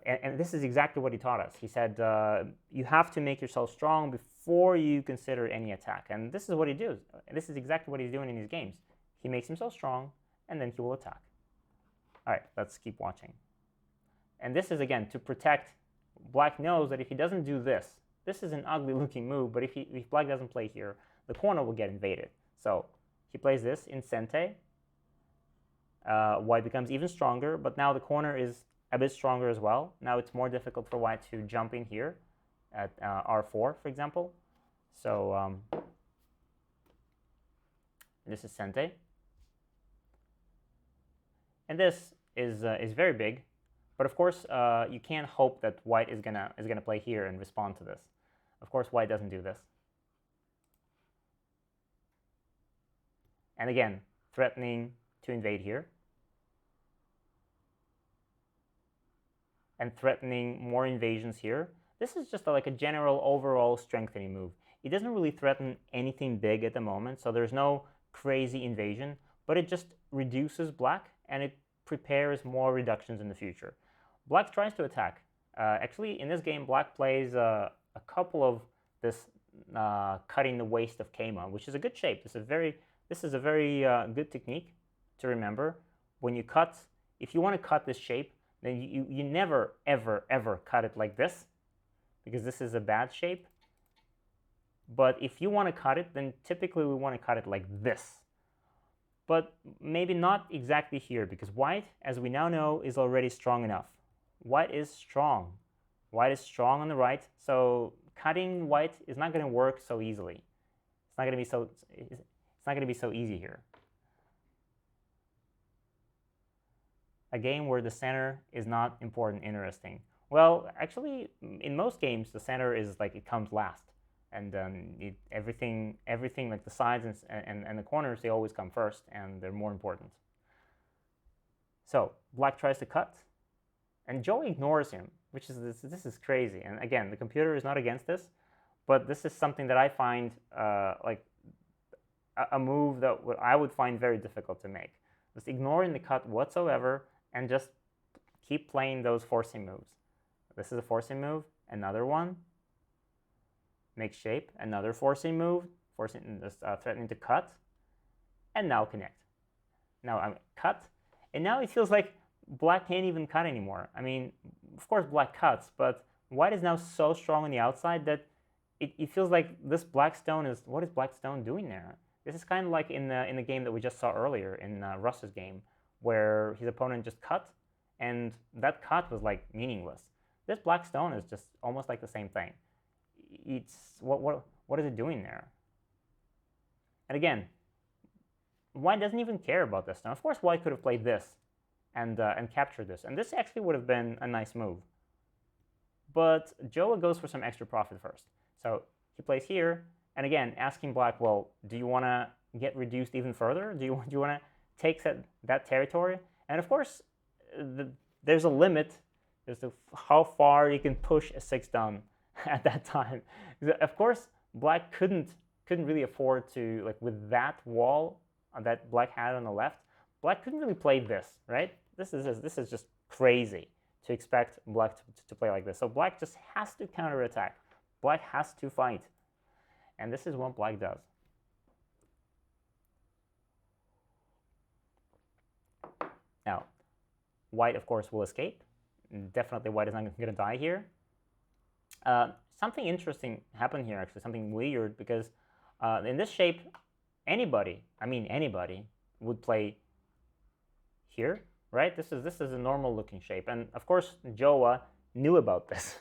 And this is exactly what he taught us. He said, you have to make yourself strong before you consider any attack. And this is what he does. This is exactly what he's doing in his games. He makes himself strong, and then he will attack. All right, let's keep watching. And this is, again, to protect. Black knows that if he doesn't do this, this is an ugly looking move, but if black doesn't play here, the corner will get invaded. So he plays this in Sente. White becomes even stronger, but now the corner is a bit stronger as well. Now it's more difficult for white to jump in here at R4, for example. So this is Sente. And this is very big, but of course you can't hope that white is gonna play here and respond to this. Of course, white doesn't do this. And again, threatening to invade here. And threatening more invasions here. This is just like a general overall strengthening move. It doesn't really threaten anything big at the moment, so there's no crazy invasion, but it just reduces black and it prepares more reductions in the future. Black tries to attack. Actually, in this game, black plays a couple of this cutting the waist of Keima, which is a good shape. This is a very good technique to remember. When you cut, if you want to cut this shape, then you never, ever, ever cut it like this, because this is a bad shape. But if you want to cut it, then typically we want to cut it like this. But maybe not exactly here, because white, as we now know, is already strong enough. White is strong. White is strong on the right, so cutting white is not going to work so easily. It's not going to be so easy here. A game where the center is not important, interesting. Well, actually, in most games, the center is like it comes last, and everything like the sides and the corners, they always come first, and they're more important. So black tries to cut, and Jowa ignores him, which is this is crazy. And again, the computer is not against this, but this is something that I find like a move that I would find very difficult to make. Just ignoring the cut whatsoever and just keep playing those forcing moves. This is a forcing move, another one. Make shape, another forcing move, threatening to cut, and now connect. Now I'm cut, and now it feels like black can't even cut anymore. I mean, of course black cuts, but white is now so strong on the outside that it feels like this black stone is, what is black stone doing there? This is kind of like in the game that we just saw earlier, in Russ's game, where his opponent just cut, and that cut was like meaningless. This black stone is just almost like the same thing. It's what is it doing there? And again, white doesn't even care about this stone. Of course, white could have played this and captured this, and this actually would have been a nice move. But Jowa goes for some extra profit first. So he plays here, and again, asking black, well, do you want to get reduced even further? Do you want to take that territory? And of course, there's a limit as to how far you can push a 6 down at that time. Of course, black couldn't really afford to, like with that wall that black had on the left, black couldn't really play this, right? This is just crazy to expect black to play like this. So black just has to counterattack. Black has to fight. And this is what black does. Now, white, of course, will escape. Definitely white is not going to die here. Something interesting happened here, actually, something weird, because in this shape, anybody would play here, right? This is a normal looking shape. And of course, Jowa knew about this.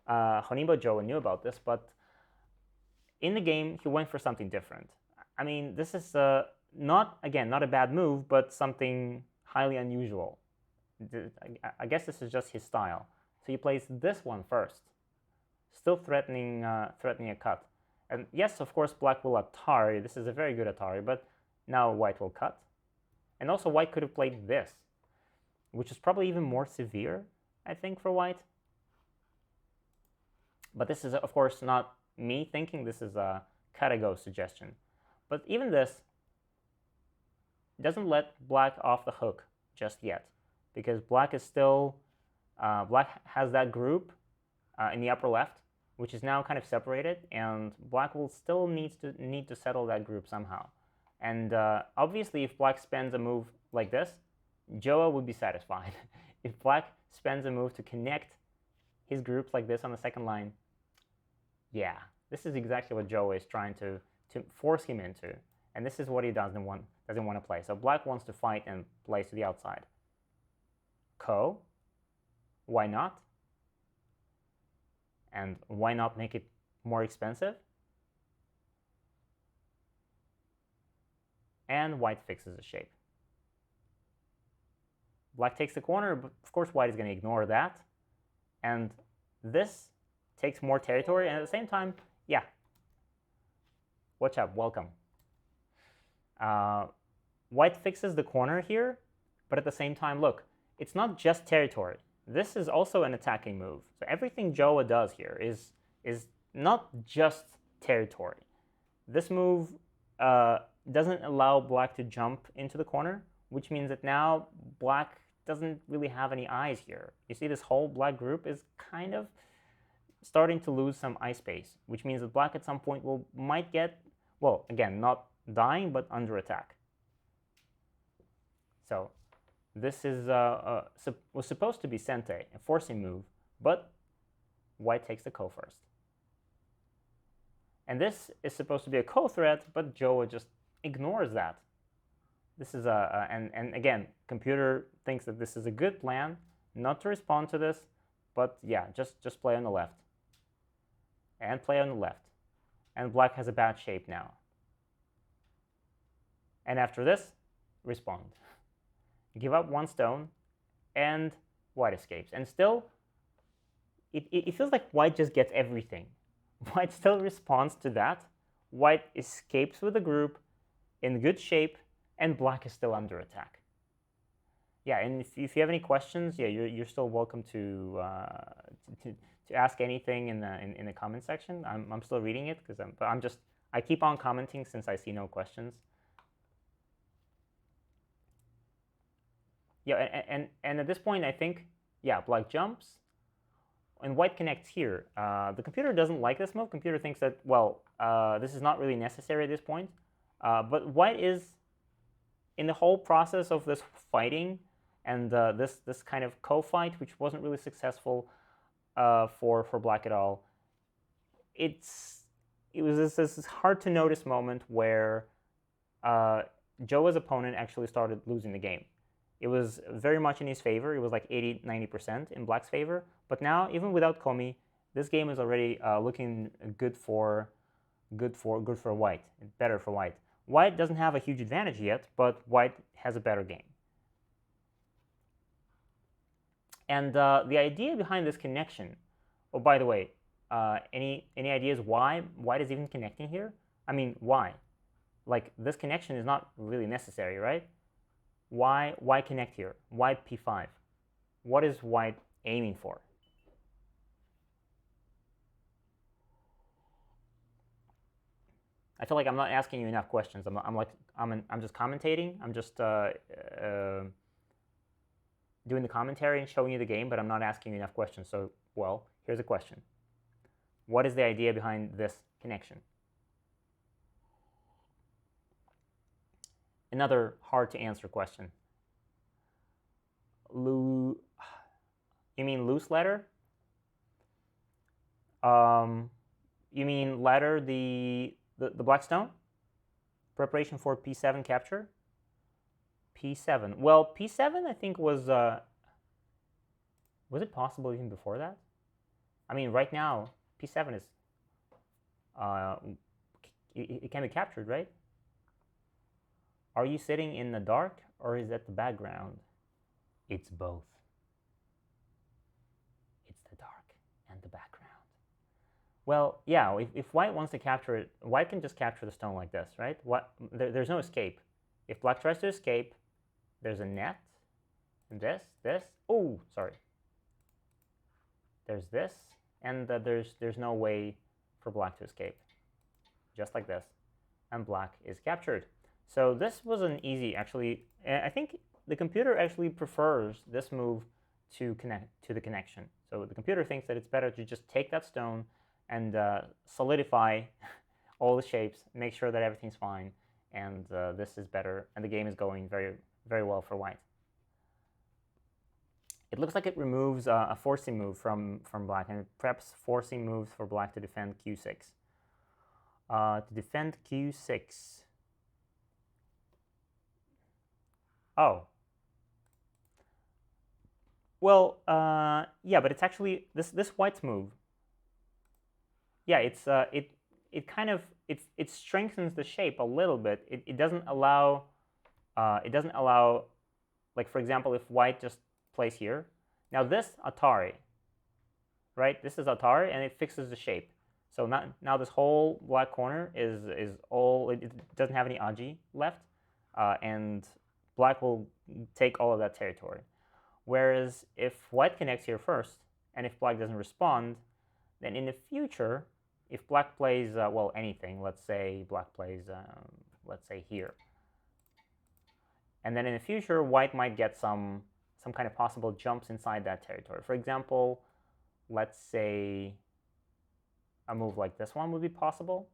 Honinbo Jowa knew about this, but in the game, he went for something different. I mean, this is not a bad move, but something highly unusual. I guess this is just his style. So he plays this one first, still threatening a cut. And yes, of course, black will Atari. This is a very good Atari, but now white will cut. And also white could have played this, which is probably even more severe, I think, for white. But this is, of course, not me thinking. This is a Katago suggestion. But even this doesn't let black off the hook just yet, because black is still, black has that group in the upper left, which is now kind of separated, and black will still need to settle that group somehow. And obviously, if black spends a move like this, Jowa would be satisfied. If black spends a move to connect his groups like this on the second line, Yeah, this is exactly what Jowa is trying to force him into, and this is what he doesn't want to play. So black wants to fight and plays to the outside. Ko, why not? And why not make it more expensive? And white fixes the shape. Black takes the corner, but of course white is going to ignore that. And this takes more territory, and at the same time, yeah. What's up? Welcome. White fixes the corner here, but at the same time, look, it's not just territory. This is also an attacking move. So everything Jowa does here is not just territory. This move doesn't allow black to jump into the corner, which means that now black doesn't really have any eyes here. You see this whole black group is kind of starting to lose some eye space, which means that black at some point might get, well, again, not dying, but under attack. So this is was supposed to be Sente, a forcing move, but white takes the Ko first. And this is supposed to be a Ko threat, but Jowa just ignores that. This is and again, computer thinks that this is a good plan, not to respond to this, but yeah, just play on the left. And play on the left. And black has a bad shape now. And after this, respond. Give up one stone, and white escapes. And still, it feels like white just gets everything. White still responds to that. White escapes with the group in good shape, and black is still under attack. Yeah, and if you have any questions, yeah, you're still welcome to ask anything in the comment section. I'm still reading it because I keep on commenting since I see no questions. Yeah, and at this point, I think, yeah, black jumps, and white connects here. The computer doesn't like this move. Computer thinks that, well, this is not really necessary at this point. But white is, in the whole process of this fighting and this kind of co-fight, which wasn't really successful for black at all, it was this hard to notice moment where Jowa's opponent actually started losing the game. It was very much in his favor. It was like 80-90% in black's favor. But now, even without Komi, this game is already looking good for white, better for white. White doesn't have a huge advantage yet, but white has a better game. And the idea behind this connection, oh, by the way, any ideas why white is even connecting here? I mean, why? Like, this connection is not really necessary, right? Why connect here? Why p5? What is white aiming for? I feel like I'm not asking you enough questions. I'm just commentating. I'm just doing the commentary and showing you the game, but I'm not asking you enough questions. So, well, here's a question. What is the idea behind this connection? Another hard to answer question. You mean loose ladder? You mean ladder the black stone? Preparation for p7 capture? p7. Well, p7 I think was it possible even before that? I mean, right now p7 is it can be captured, right? Are you sitting in the dark or is that the background? It's both. It's the dark and the background. Well, yeah, if white wants to capture it, white can just capture the stone like this, right? There's no escape. If black tries to escape, there's a net, and this, oh, sorry. There's this, and there's no way for black to escape. Just like this, and black is captured. So this was an easy, actually, I think the computer actually prefers this move to connect to the connection. So the computer thinks that it's better to just take that stone and solidify all the shapes, make sure that everything's fine, and this is better, and the game is going very, very well for white. It looks like it removes a forcing move from black, and it preps forcing moves for black to defend q6. To defend q6. Oh. Well, yeah, but it's actually this white's move. Yeah, it's it kind of it strengthens the shape a little bit. It doesn't allow like, for example, if white just plays here. Now this Atari, right? This is Atari, and it fixes the shape. So now this whole black corner is all, it doesn't have any aji left, and black will take all of that territory. Whereas if white connects here first, and if black doesn't respond, then in the future, if black plays, well, anything, let's say black plays, let's say here. And then in the future, white might get some kind of possible jumps inside that territory. For example, let's say a move like this one would be possible,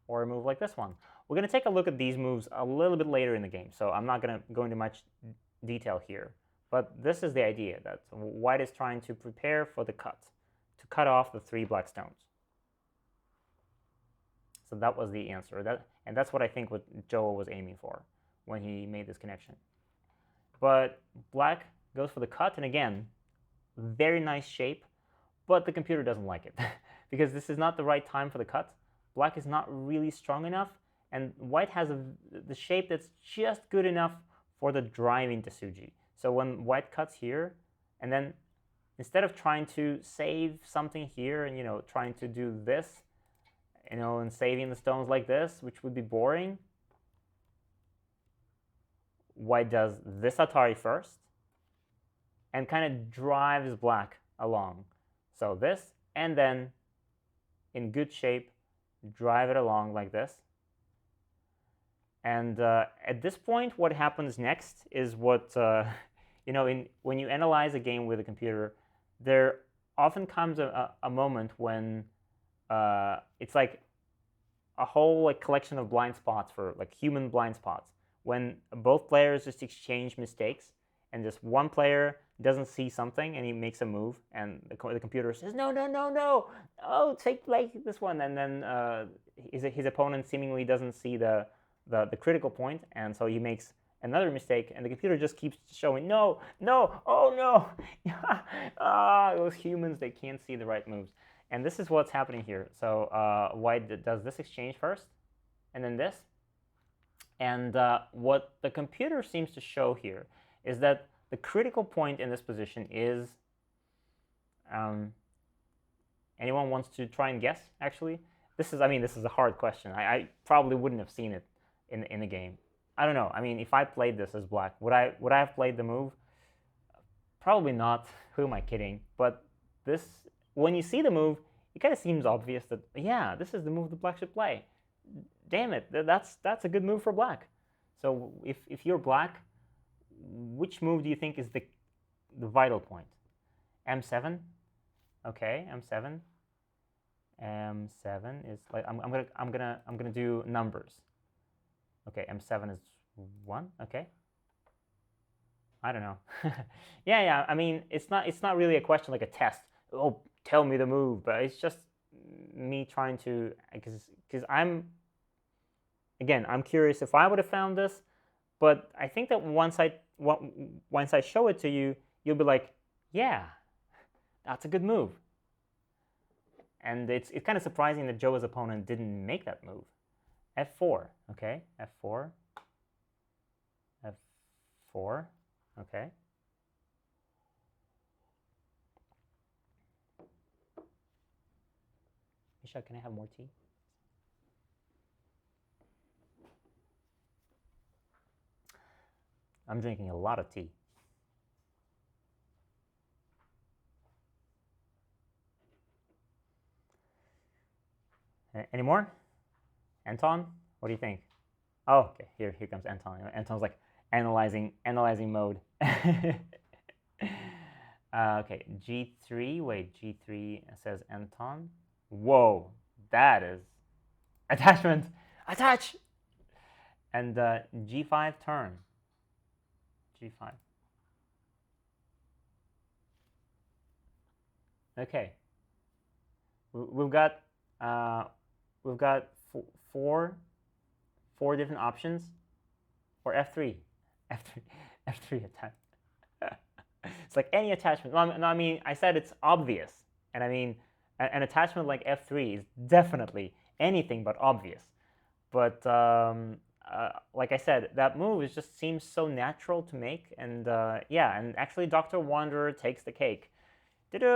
or a move like this one. We're going to take a look at these moves a little bit later in the game, so I'm not going to go into much detail here. But this is the idea, that white is trying to prepare for the cut, to cut off the 3 black stones. So that was the answer, and that's what I think what Jowa was aiming for when he made this connection. But black goes for the cut, and again, very nice shape, but the computer doesn't like it because this is not the right time for the cut. Black is not really strong enough, and white has the shape that's just good enough for the driving to Suji. So when white cuts here, and then instead of trying to save something here and, trying to do this, and saving the stones like this, which would be boring, white does this Atari first and kind of drives black along. So this, and then in good shape, drive it along like this. And at this point, what happens next is what, when you analyze a game with a computer, there often comes a moment when it's like a whole collection of blind spots, for human blind spots, when both players just exchange mistakes, and just one player doesn't see something and he makes a move, and the computer says, no, oh, take this one, and then his opponent seemingly doesn't see the critical point, and so he makes another mistake, and the computer just keeps showing, no, oh no, those humans, they can't see the right moves. And this is what's happening here. So white does this exchange first, and then this. And what the computer seems to show here is that the critical point in this position is, anyone wants to try and guess, actually? This is a hard question. I probably wouldn't have seen it in the game. I don't know. If I played this as black, would I have played the move? Probably not. Who am I kidding? But this, when you see the move, it kind of seems obvious that, yeah, this is the move the black should play. Damn it, that's a good move for black. So if you're black, which move do you think is the vital point? M7? Okay, M7. M7 is like, I'm gonna do numbers. Okay, M7 is 1. Okay. I don't know. yeah. It's not really a question like a test. Oh, tell me the move. But it's just me trying to, because I'm curious if I would have found this. But I think that once I show it to you, you'll be like, yeah, that's a good move. And it's kind of surprising that Jowa's opponent didn't make that move. F4, okay, F4, F4, okay. Misha, can I have more tea? I'm drinking a lot of tea. Any more? Anton, what do you think? Oh, okay, here comes Anton. Anton's like analyzing mode. Okay, G3, wait, G3 says Anton. Whoa, that is attachment, attach! And G5 turn, G5. Okay. We've got uh, we've got four different options for F3. F3 F3 attachment. It's like any attachment. No, I mean I said it's obvious, and I mean an attachment like F3 is definitely anything but obvious. But like I said, that move just seems so natural to make, and yeah, and actually Dr. Wanderer takes the cake. Here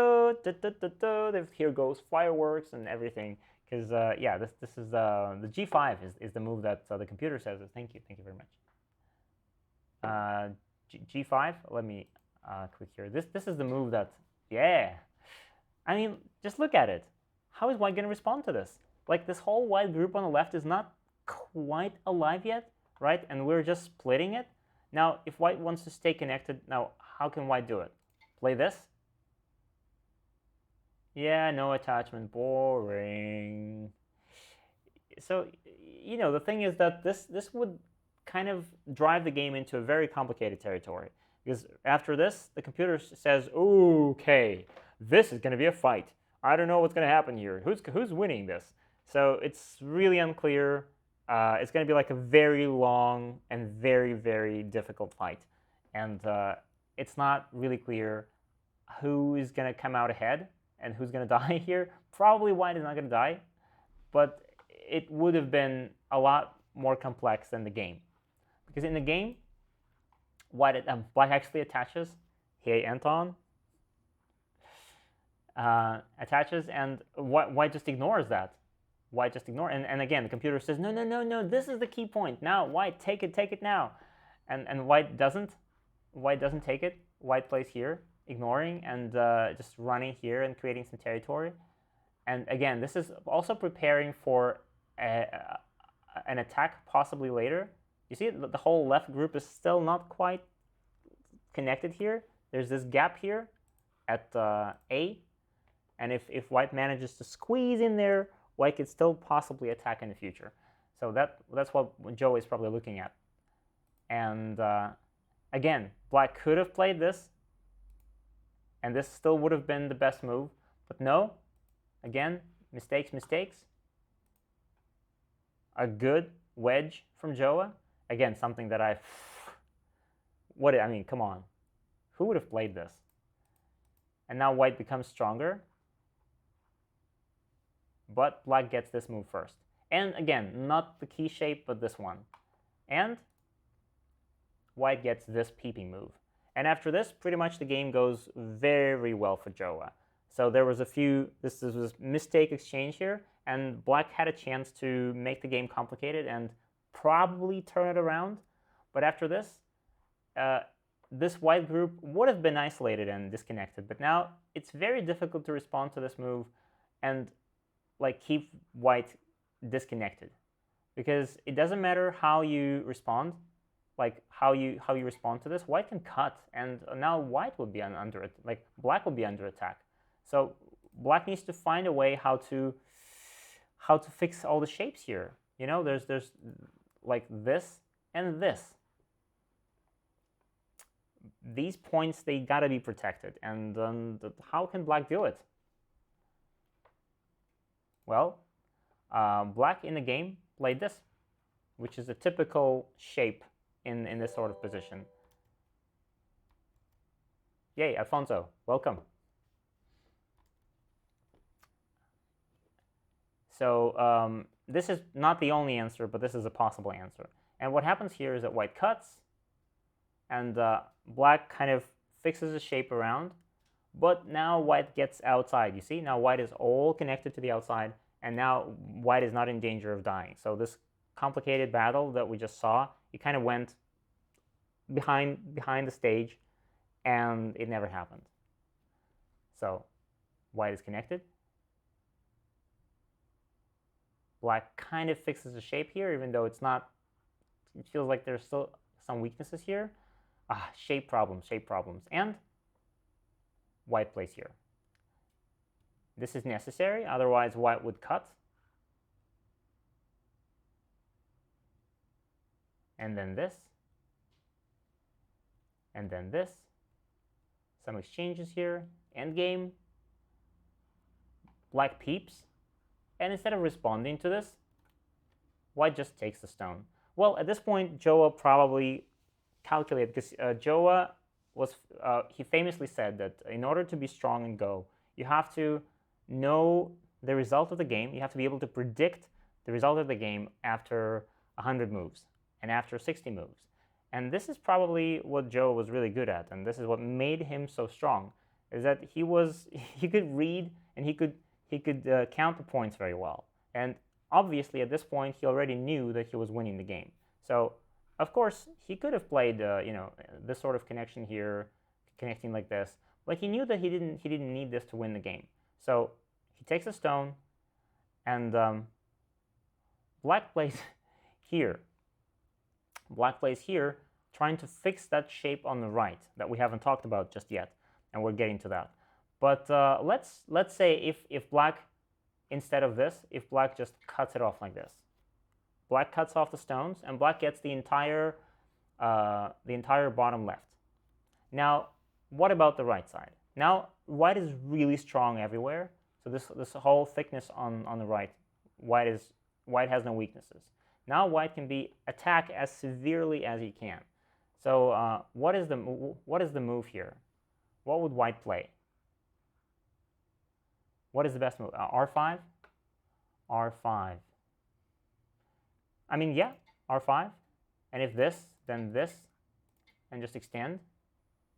goes fireworks and everything. Because yeah, this is the G5 is the move that the computer says. Thank you very much. G5. Let me click here. This is the move that, yeah. I mean, just look at it. How is white going to respond to this? Like, this whole white group on the left is not quite alive yet, right? And we're just splitting it. Now, if white wants to stay connected, now how can white do it? Play this? Yeah, no attachment, boring. So, you know, the thing is that this would kind of drive the game into a very complicated territory. Because after this, the computer says, okay, this is going to be a fight. I don't know what's going to happen here. Who's winning this? So it's really unclear. It's going to be like a very long and very, very difficult fight. And it's not really clear who is going to come out ahead and who's going to die here. Probably white is not going to die, but it would have been a lot more complex than the game. Because in the game, black actually attaches. Hey, Anton. Attaches, and white just ignores that. White just ignores, and again, the computer says, no, this is the key point. Now, white, take it now. And white doesn't. White doesn't take it. White plays here, ignoring, and just running here and creating some territory. And again, this is also preparing for an attack possibly later. You see, the whole left group is still not quite connected here. There's this gap here at A. And if white manages to squeeze in there, white could still possibly attack in the future. So that's what Joe is probably looking at. And again, black could have played this, and this still would have been the best move. But no, again, mistakes. A good wedge from Jowa. Again, something that I mean, come on. Who would have played this? And now white becomes stronger. But black gets this move first. And again, not the key shape, but this one. And white gets this peeping move. And after this, pretty much the game goes very well for Jowa. So there was this was mistake exchange here, and black had a chance to make the game complicated and probably turn it around. But after this, this white group would have been isolated and disconnected. But now it's very difficult to respond to this move and like keep white disconnected, because it doesn't matter how you respond, like how you respond to this. White can cut, and now white would be under it. Like black would be under attack. So black needs to find a way how to fix all the shapes here. You know, there's like this and this. These points, they gotta be protected, and how can black do it? Well, black in the game played this, which is a typical shape in this sort of position. Yay, Alfonso, welcome. So this is not the only answer, but this is a possible answer. And what happens here is that white cuts, and black kind of fixes the shape around. But now white gets outside. You see, now white is all connected to the outside, and now white is not in danger of dying. So this complicated battle that we just saw, it kind of went behind the stage, and it never happened. So white is connected. Black kind of fixes the shape here, even though it's not. It feels like there's still some weaknesses here. Shape problems. And white plays here. This is necessary, otherwise white would cut. And then this. And then this. Some exchanges here. Endgame. black peeps, and instead of responding to this, white just takes the stone. Well, at this point, Jowa probably calculated, because Jowa was, he famously said that in order to be strong in Go, you have to know the result of the game. You have to be able to predict the result of the game after 100 moves and after 60 moves. And this is probably what Jowa was really good at, and this is what made him so strong, is that he could read and he could count the points very well. And obviously, at this point, he already knew that he was winning the game. So, of course, he could have played, this sort of connection here, connecting like this, but he knew that he didn't need this to win the game. So he takes a stone, and black plays here. Black plays here, trying to fix that shape on the right that we haven't talked about just yet, and we're getting to that. But let's say if black, instead of this, if black just cuts it off like this, black cuts off the stones, and black gets the entire bottom left. Now, what about the right side? Now, white is really strong everywhere. So this whole thickness on the right, white has no weaknesses. Now white can be attacked as severely as he can. So what is the move here? What would white play? What is the best move? R5? R5. I mean, yeah, R5. And if this, then this, and just extend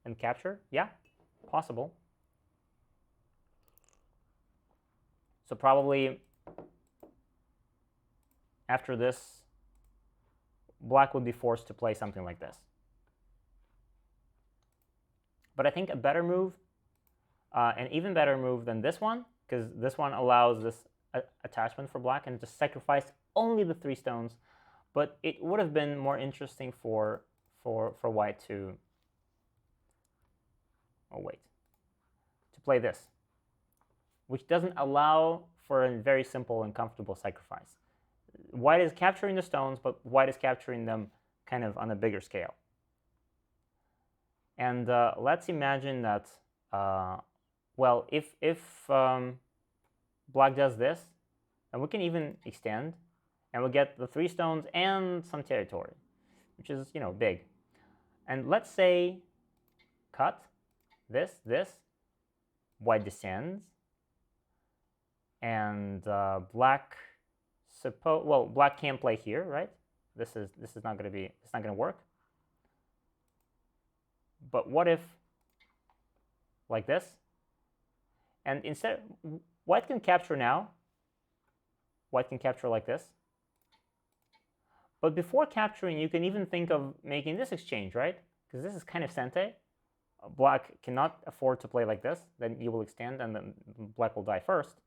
and capture. Yeah, possible. So probably after this, black would be forced to play something like this. But I think a better move, an even better move than this one, because this one allows this attachment for black and just sacrifice only the 3 stones. But it would have been more interesting for white to, to play this, which doesn't allow for a very simple and comfortable sacrifice. White is capturing the stones, but white is capturing them kind of on a bigger scale. And let's imagine that, well, if black does this, and we can even extend, and we'll get the 3 stones and some territory, which is, big. And let's say cut this, white descends, and black black can't play here, right? This is not going to be, it's not going to work. But what if like this? And instead, white can capture now. White can capture like this. But before capturing, you can even think of making this exchange, right? Because this is kind of sente. Black cannot afford to play like this. Then you will extend, and then black will die first.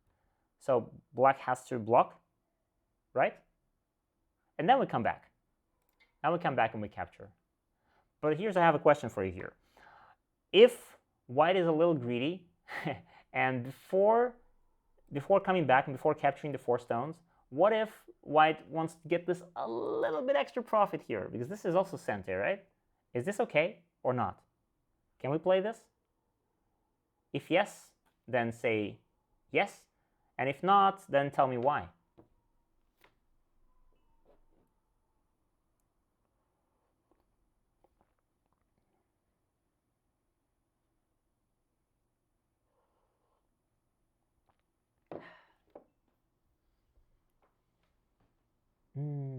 So black has to block, right? And then we come back. Now we come back and we capture. But I have a question for you here. If white is a little greedy, and before coming back and before capturing the 4 stones, what if white wants to get this a little bit extra profit here? Because this is also sente, right? Is this okay or not? Can we play this? If yes, then say yes. And if not, then tell me why.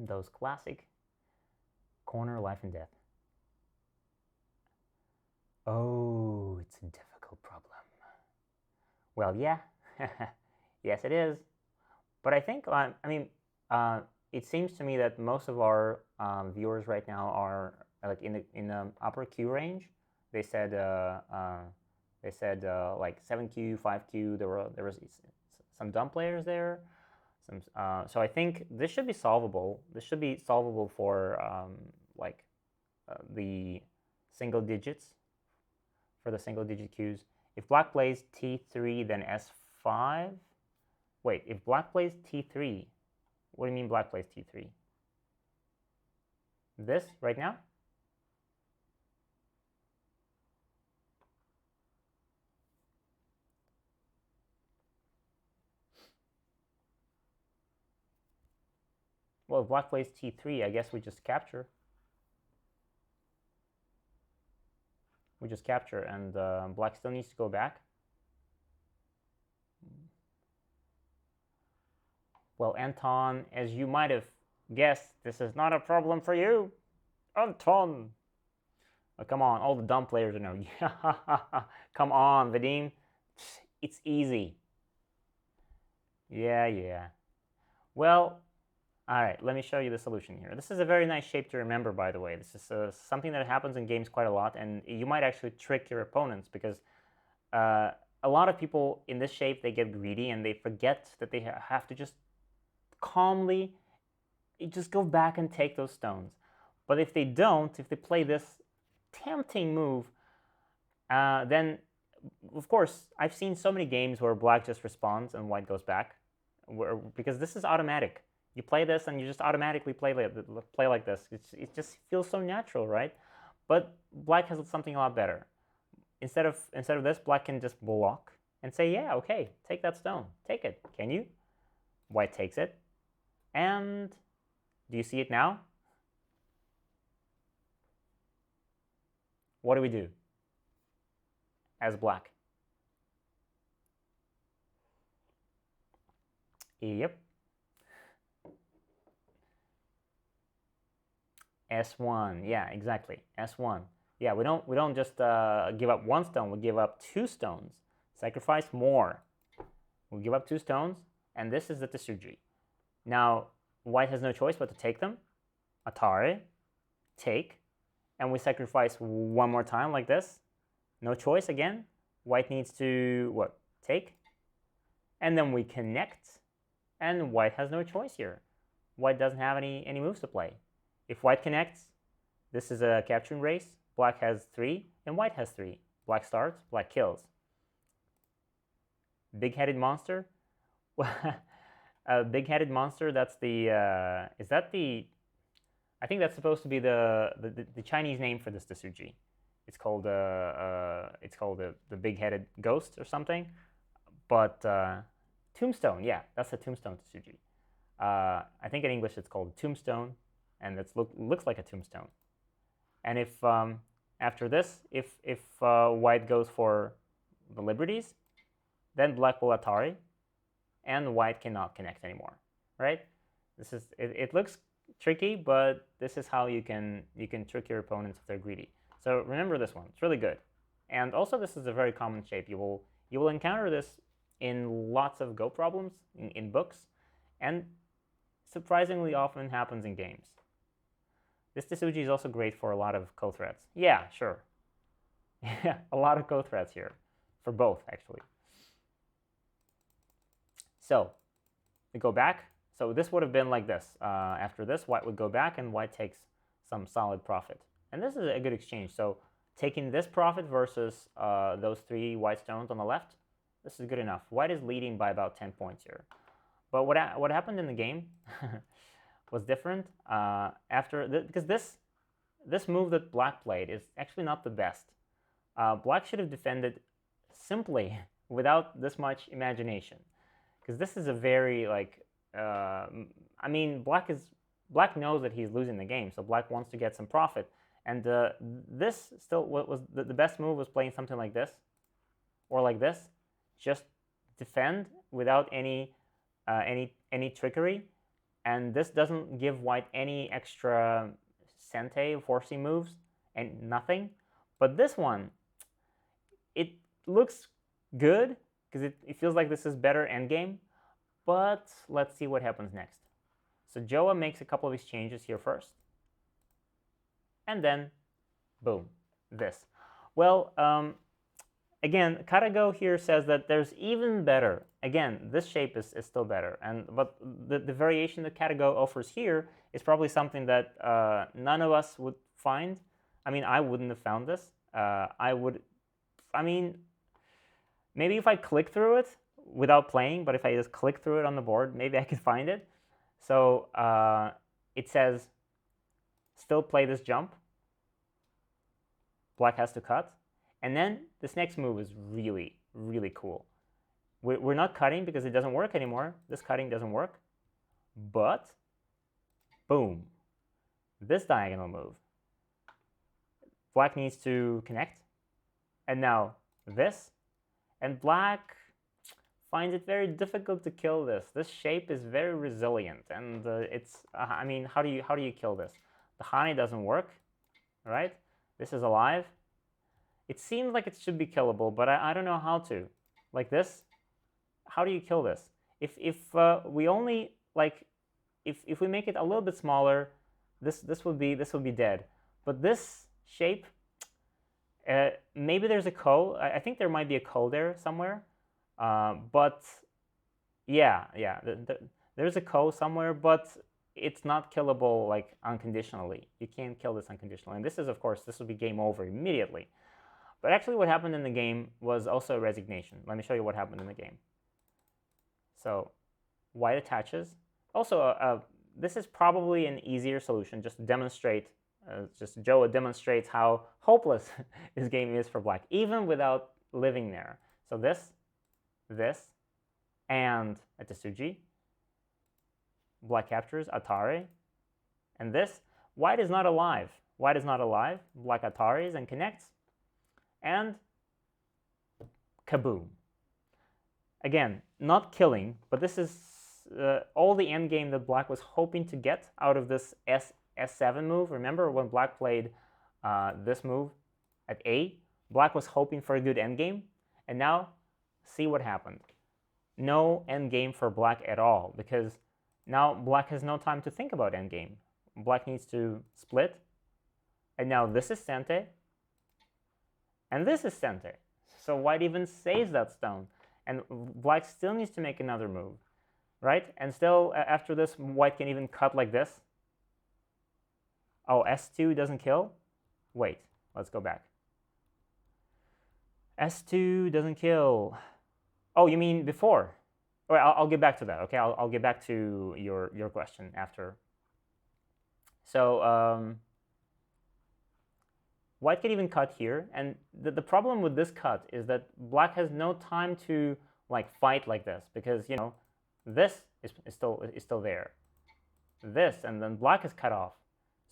Those classic corner life and death. Oh, it's a difficult problem. Well, yeah, yes, it is. But I think, it seems to me that most of our viewers right now are like in the upper Q range. They said like 7Q, 5Q. There was some dumb players there. So I think this should be solvable. This should be solvable for the single digits, for the single digit Qs. If black plays T3, then S5. Wait, if black plays T3, what do you mean black plays T3? This right now? Well, if black plays t3, I guess we just capture. We just capture, and black still needs to go back. Well, Anton, as you might have guessed, this is not a problem for you. Anton! Oh, come on, all the dumb players are now. Come on, Vadim. It's easy. Yeah. Well, all right, let me show you the solution here. This is a very nice shape to remember, by the way. This is something that happens in games quite a lot, and you might actually trick your opponents because a lot of people in this shape, they get greedy and they forget that they have to just calmly just go back and take those stones. But if they don't, if they play this tempting move, then, of course, I've seen so many games where black just responds and white goes back, because this is automatic. You play this and you just automatically play like this. It just feels so natural, right? But black has something a lot better. Instead of this, black can just block and say, yeah, okay, take that stone. Take it. Can you? White takes it. And do you see it now? What do we do as black? Yep. S1, yeah, exactly, S1. Yeah, we don't just give up one stone, we give up 2 stones. Sacrifice more. We give up 2 stones, and this is the Tsuji. Now, white has no choice but to take them. Atari, take, and we sacrifice one more time like this. No choice again. White needs to, what, take? And then we connect, and white has no choice here. White doesn't have any moves to play. If white connects, this is a capturing race. Black has 3, and white has 3. Black starts, black kills. Big-headed monster. A big-headed monster, that's the, is that the, I think that's supposed to be the Chinese name for this Tsuji. It's called the big-headed ghost or something. But tombstone, yeah, that's a tombstone Tsuji. I think in English it's called tombstone, and it looks like a tombstone. And if after this, if white goes for the liberties, then black will Atari, and white cannot connect anymore, right? This is it looks tricky, but this is how you can trick your opponents if they're greedy. So remember this one; it's really good. And also, this is a very common shape. You will encounter this in lots of Go problems in books, and surprisingly often happens in games. This Tsuji is also great for a lot of co-threads. Yeah, sure. Yeah, a lot of co-threads here, for both actually. So we go back. So this would have been like this. After this, white would go back, and white takes some solid profit. And this is a good exchange. So taking this profit versus those 3 white stones on the left, this is good enough. White is leading by about 10 points here. But what happened in the game was different because this move that black played is actually not the best. Black should have defended simply without this much imagination, because this is a very I mean, black knows that he's losing the game, so black wants to get some profit. And this still was the best move was playing something like this or like this, just defend without any trickery. And this doesn't give white any extra sente forcing moves and nothing. But this one, it looks good because it feels like this is better endgame. But let's see what happens next. So Jowa makes a couple of exchanges here first. And then, boom, this. Well, again, Karago here says that there's even better. Again, this shape is still better. But the variation that Karago offers here is probably something that none of us would find. I mean, I wouldn't have found this. I mean, maybe if I click through it without playing, but if I just click through it on the board, maybe I could find it. So it says, still play this jump. Black has to cut. And then this next move is really, really cool. We're not cutting because it doesn't work anymore. This cutting doesn't work. But Boom. This diagonal move. Black needs to connect. And now this. And black finds it very difficult to kill this. This shape is very resilient, and I mean, how do you kill this? The Hani doesn't work, right? This is alive. It seems like it should be killable, but I don't know how to. Like this, how do you kill this? If we only like, if we make it a little bit smaller, this would be dead. But this shape, maybe there's a ko. I think there might be a ko there somewhere. But yeah, there's a ko somewhere, but it's not killable like unconditionally. You can't kill this unconditionally. And this is, of course, this will be game over immediately. But actually what happened in the game was also a resignation. Let me show you what happened in the game. So white attaches. Also, this is probably an easier solution, just to demonstrate, just Jowa demonstrates how hopeless this game is for black, even without living there. So this, and a Tetsuji. Black captures Atari, and this. White is not alive. White is not alive. Black Ataris and connects, and kaboom. Again, not killing, but this is all the endgame that black was hoping to get out of this S7 move. Remember when black played this move at A? Black was hoping for a good endgame, and now see what happened. No endgame for black at all, because now black has no time to think about endgame. Black needs to split, and now this is Sente, and this is Sente. So white even saves that stone, and black still needs to make another move, right? And still, after this, white can even cut like this. Oh, S2 doesn't kill? Wait, let's go back. S2 doesn't kill. Oh, you mean before? All right, I'll get back to that, okay? I'll get back to your question after. So white can even cut here, and the problem with this cut is that black has no time to like fight like this, because you know this is still there. This, and then black is cut off.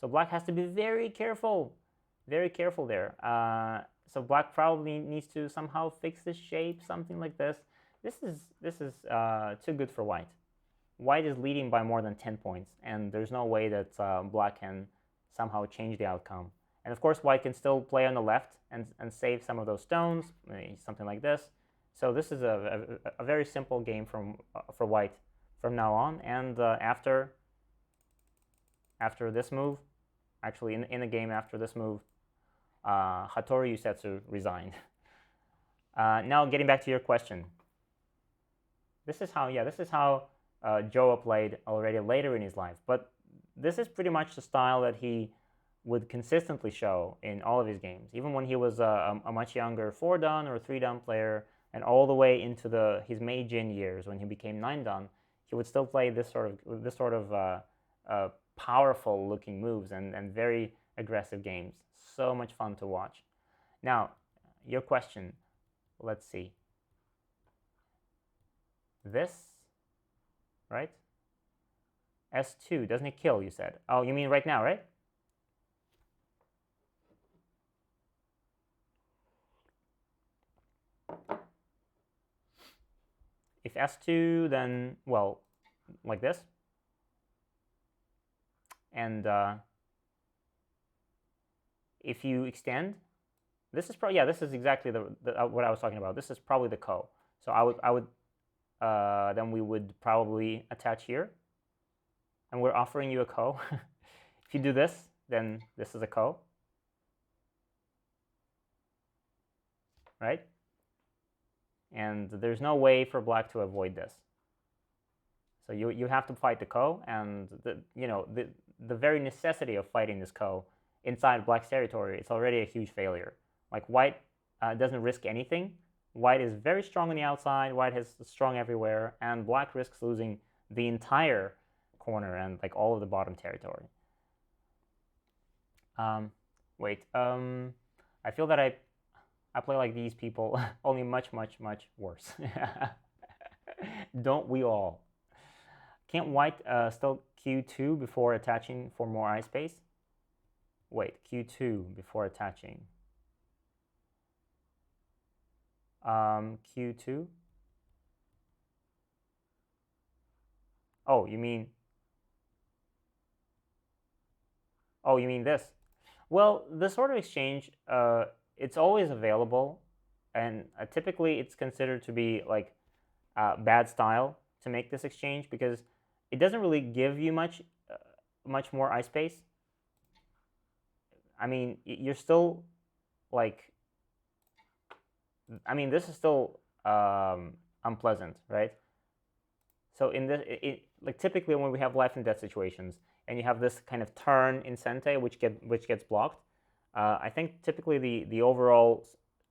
So black has to be very careful there. So black probably needs to somehow fix the shape, something like this. This is too good for white. White is leading by more than 10 points, and there's no way that black can somehow change the outcome. And of course, white can still play on the left and save some of those stones, something like this. So this is a very simple game for white from now on. And after this move, actually in the game after this move, Hattori Yusetsu resigned. Now getting back to your question. This is how Jowa played already later in his life. But this is pretty much the style that he would consistently show in all of his games, even when he was a much younger 4-dan or 3-dan player, and all the way into his Meijin years when he became 9-dan. He would still play this sort of powerful looking moves and very aggressive games. So much fun to watch. Now, your question. Let's see. This, right? S2, doesn't it kill, you said? Oh, you mean right now, right? If S2, then, well, like this. And if you extend, this is probably, yeah, this is exactly what I was talking about. This is probably the ko. So I would then we would probably attach here, and we're offering you a ko. If you do this, then this is a ko, right? And there's no way for black to avoid this. So you have to fight the ko, and the very necessity of fighting this ko inside black's territory, it's already a huge failure. Like white doesn't risk anything. White is very strong on the outside. White is strong everywhere, and black risks losing the entire corner and like all of the bottom territory. Wait. I feel that I play like these people, only much worse. Don't we all? Can't white still Q2 before attaching for more eye space? Wait, Q2 before attaching. Q2? Oh, you mean this? Well, the sort of exchange, it's always available, and typically it's considered to be like bad style to make this exchange because it doesn't really give you much more eye space. I mean, you're still like, I mean, this is still unpleasant, right? So in this, like typically when we have life and death situations, and you have this kind of turn in Sente which gets blocked, I think typically the overall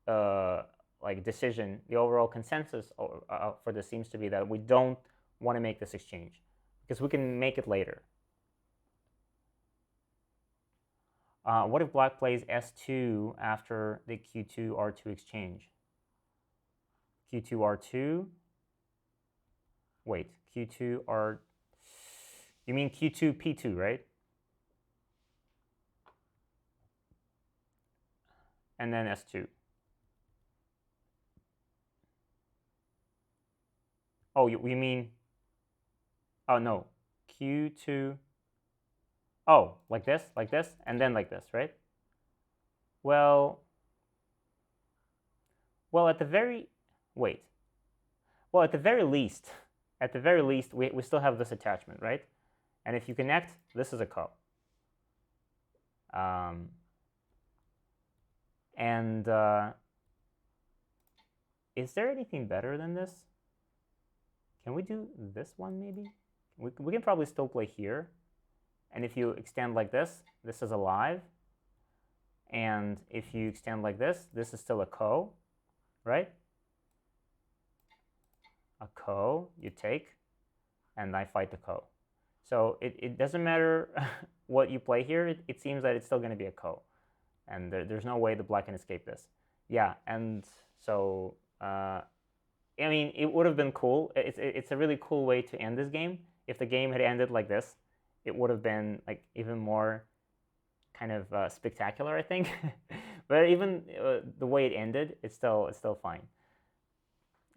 like decision, the overall consensus for this seems to be that we don't want to make this exchange because we can make it later. What if black plays S2 after the Q2 R2 exchange? Q2 R2. Wait, Q2 R. You mean Q2 P2, right? And then S2. Oh, you mean? Oh no, Q2. Oh, like this, and then like this, right? Well, at the very wait. Well, at the very least, we still have this attachment, right? And if you connect, this is a ko. And is there anything better than this? Can we do this one maybe? We can probably still play here. And if you extend like this, this is alive. And if you extend like this is still a ko, right? A ko, you take, and I fight the ko. So it doesn't matter what you play here, it seems that it's still going to be a ko. And there's no way the black can escape this. Yeah, and so, I mean, it would have been cool. It's a really cool way to end this game. If the game had ended like this, it would have been like even more kind of spectacular, I think. But even the way it ended, it's still fine.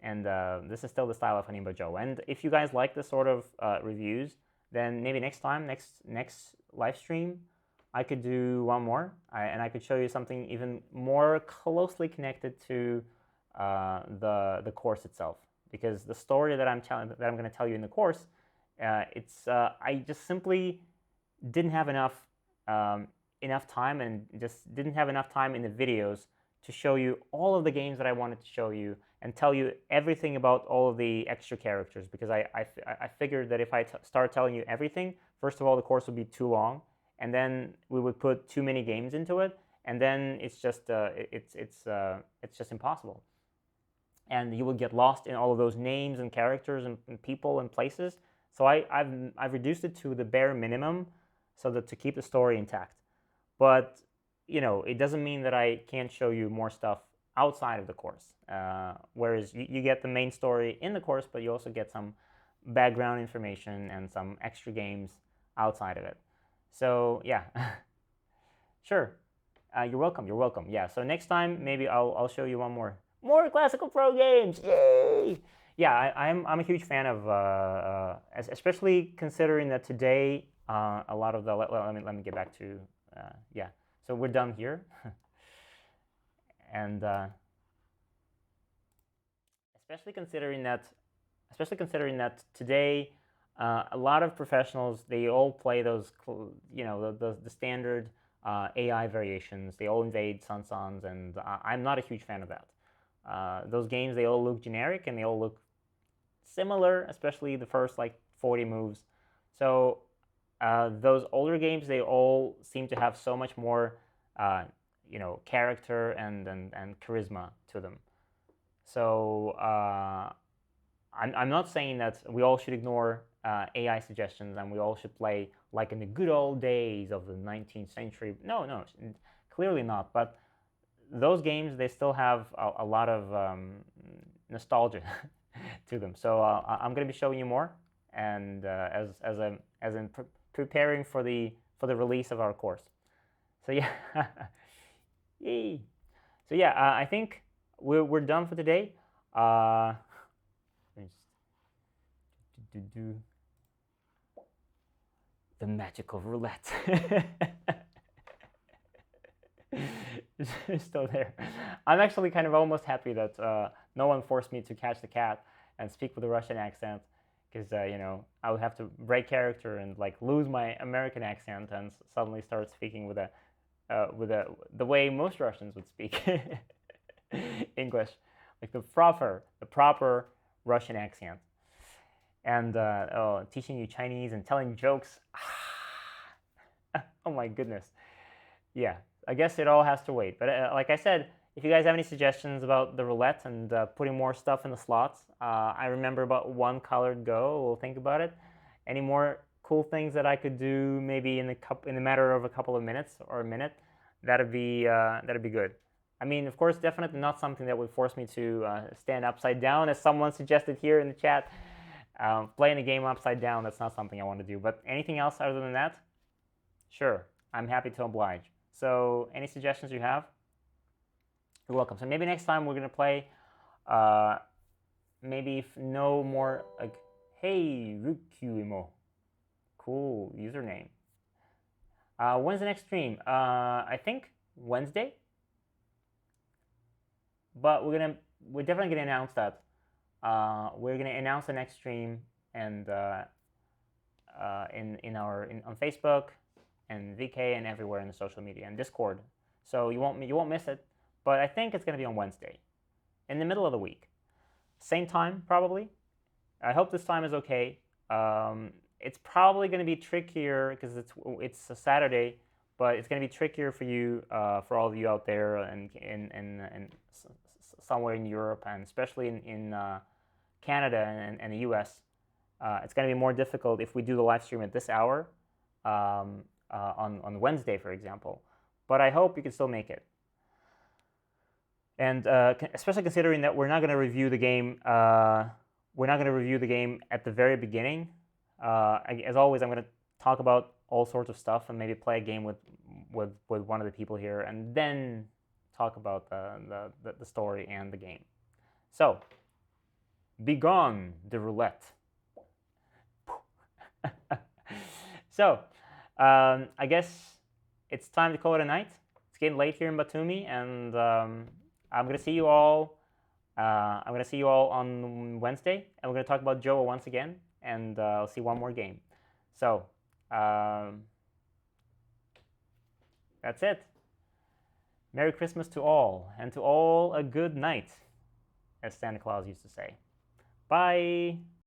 And this is still the style of Honinbo Jowa. And if you guys like this sort of reviews, then maybe next time, next live stream, I could do one more, and I could show you something even more closely connected to the course itself. Because the story that I'm going to tell you in the course, I just simply didn't have enough time, and just didn't have enough time in the videos to show you all of the games that I wanted to show you and tell you everything about all of the extra characters, because I figured that if I start telling you everything, first of all, the course would be too long, and then we would put too many games into it, and then it's just impossible. And you would get lost in all of those names and characters and people and places. So I've reduced it to the bare minimum so that to keep the story intact. But it doesn't mean that I can't show you more stuff outside of the course. Whereas you get the main story in the course, but you also get some background information and some extra games outside of it. So yeah, sure. You're welcome. You're welcome. Yeah. So next time maybe I'll show you one more Classical Pro games. Yay! Yeah, I'm a huge fan of especially considering that today a lot of the let me get back to yeah. So we're done here, and especially considering that today a lot of professionals, they all play those the standard AI variations. They all invade Sansans, and I'm not a huge fan of that. Those games, they all look generic and they all look similar, especially the first like 40 moves. So those older games, they all seem to have so much more character and charisma to them. So I'm not saying that we all should ignore AI suggestions and we all should play like in the good old days of the 19th century. No, clearly not. But those games, they still have a lot of nostalgia to them. So I'm going to be showing you more, and as in preparing for the release of our course. So yeah, yay. So yeah, I think we're done for today. Let me just do the magical roulette. It's still there. I'm actually kind of almost happy that no one forced me to catch the cat and speak with a Russian accent, because you know, I would have to break character and like lose my American accent and suddenly start speaking with the way most Russians would speak English, like the proper Russian accent, and teaching you Chinese and telling jokes. Oh my goodness, yeah. I guess it all has to wait. But like I said, if you guys have any suggestions about the roulette and putting more stuff in the slots, I remember about one colored go. We'll think about it. Any more cool things that I could do, maybe in the matter of a couple of minutes or a minute, that'd be good. I mean, of course, definitely not something that would force me to stand upside down, as someone suggested here in the chat. Playing the game upside down, that's not something I want to do. But anything else other than that, sure, I'm happy to oblige. So any suggestions you have, you're welcome. So maybe next time we're going to play, maybe if no more, like, hey, Rukyuimo. Cool username. When's the next stream? I think Wednesday. But we're definitely going to announce that. We're going to announce the next stream and on Facebook and VK and everywhere in the social media and Discord. So you won't miss it. But I think it's going to be on Wednesday, in the middle of the week, same time probably. I hope this time is okay. It's probably going to be trickier because it's a Saturday, but it's going to be trickier for you, for all of you out there and somewhere in Europe, and especially in Canada and the US. It's going to be more difficult if we do the live stream at this hour. On Wednesday, for example, but I hope you can still make it. And especially considering that we're not going to review the game. We're not going to review the game at the very beginning. As always, I'm going to talk about all sorts of stuff and maybe play a game with one of the people here, and then talk about the story and the game. So, begone the roulette. So. I guess it's time to call it a night. It's getting late here in Batumi, and I'm gonna see you all. I'm gonna see you all on Wednesday, and we're gonna talk about Jowa once again, and I'll see one more game. So that's it. Merry Christmas to all, and to all a good night, as Santa Claus used to say. Bye.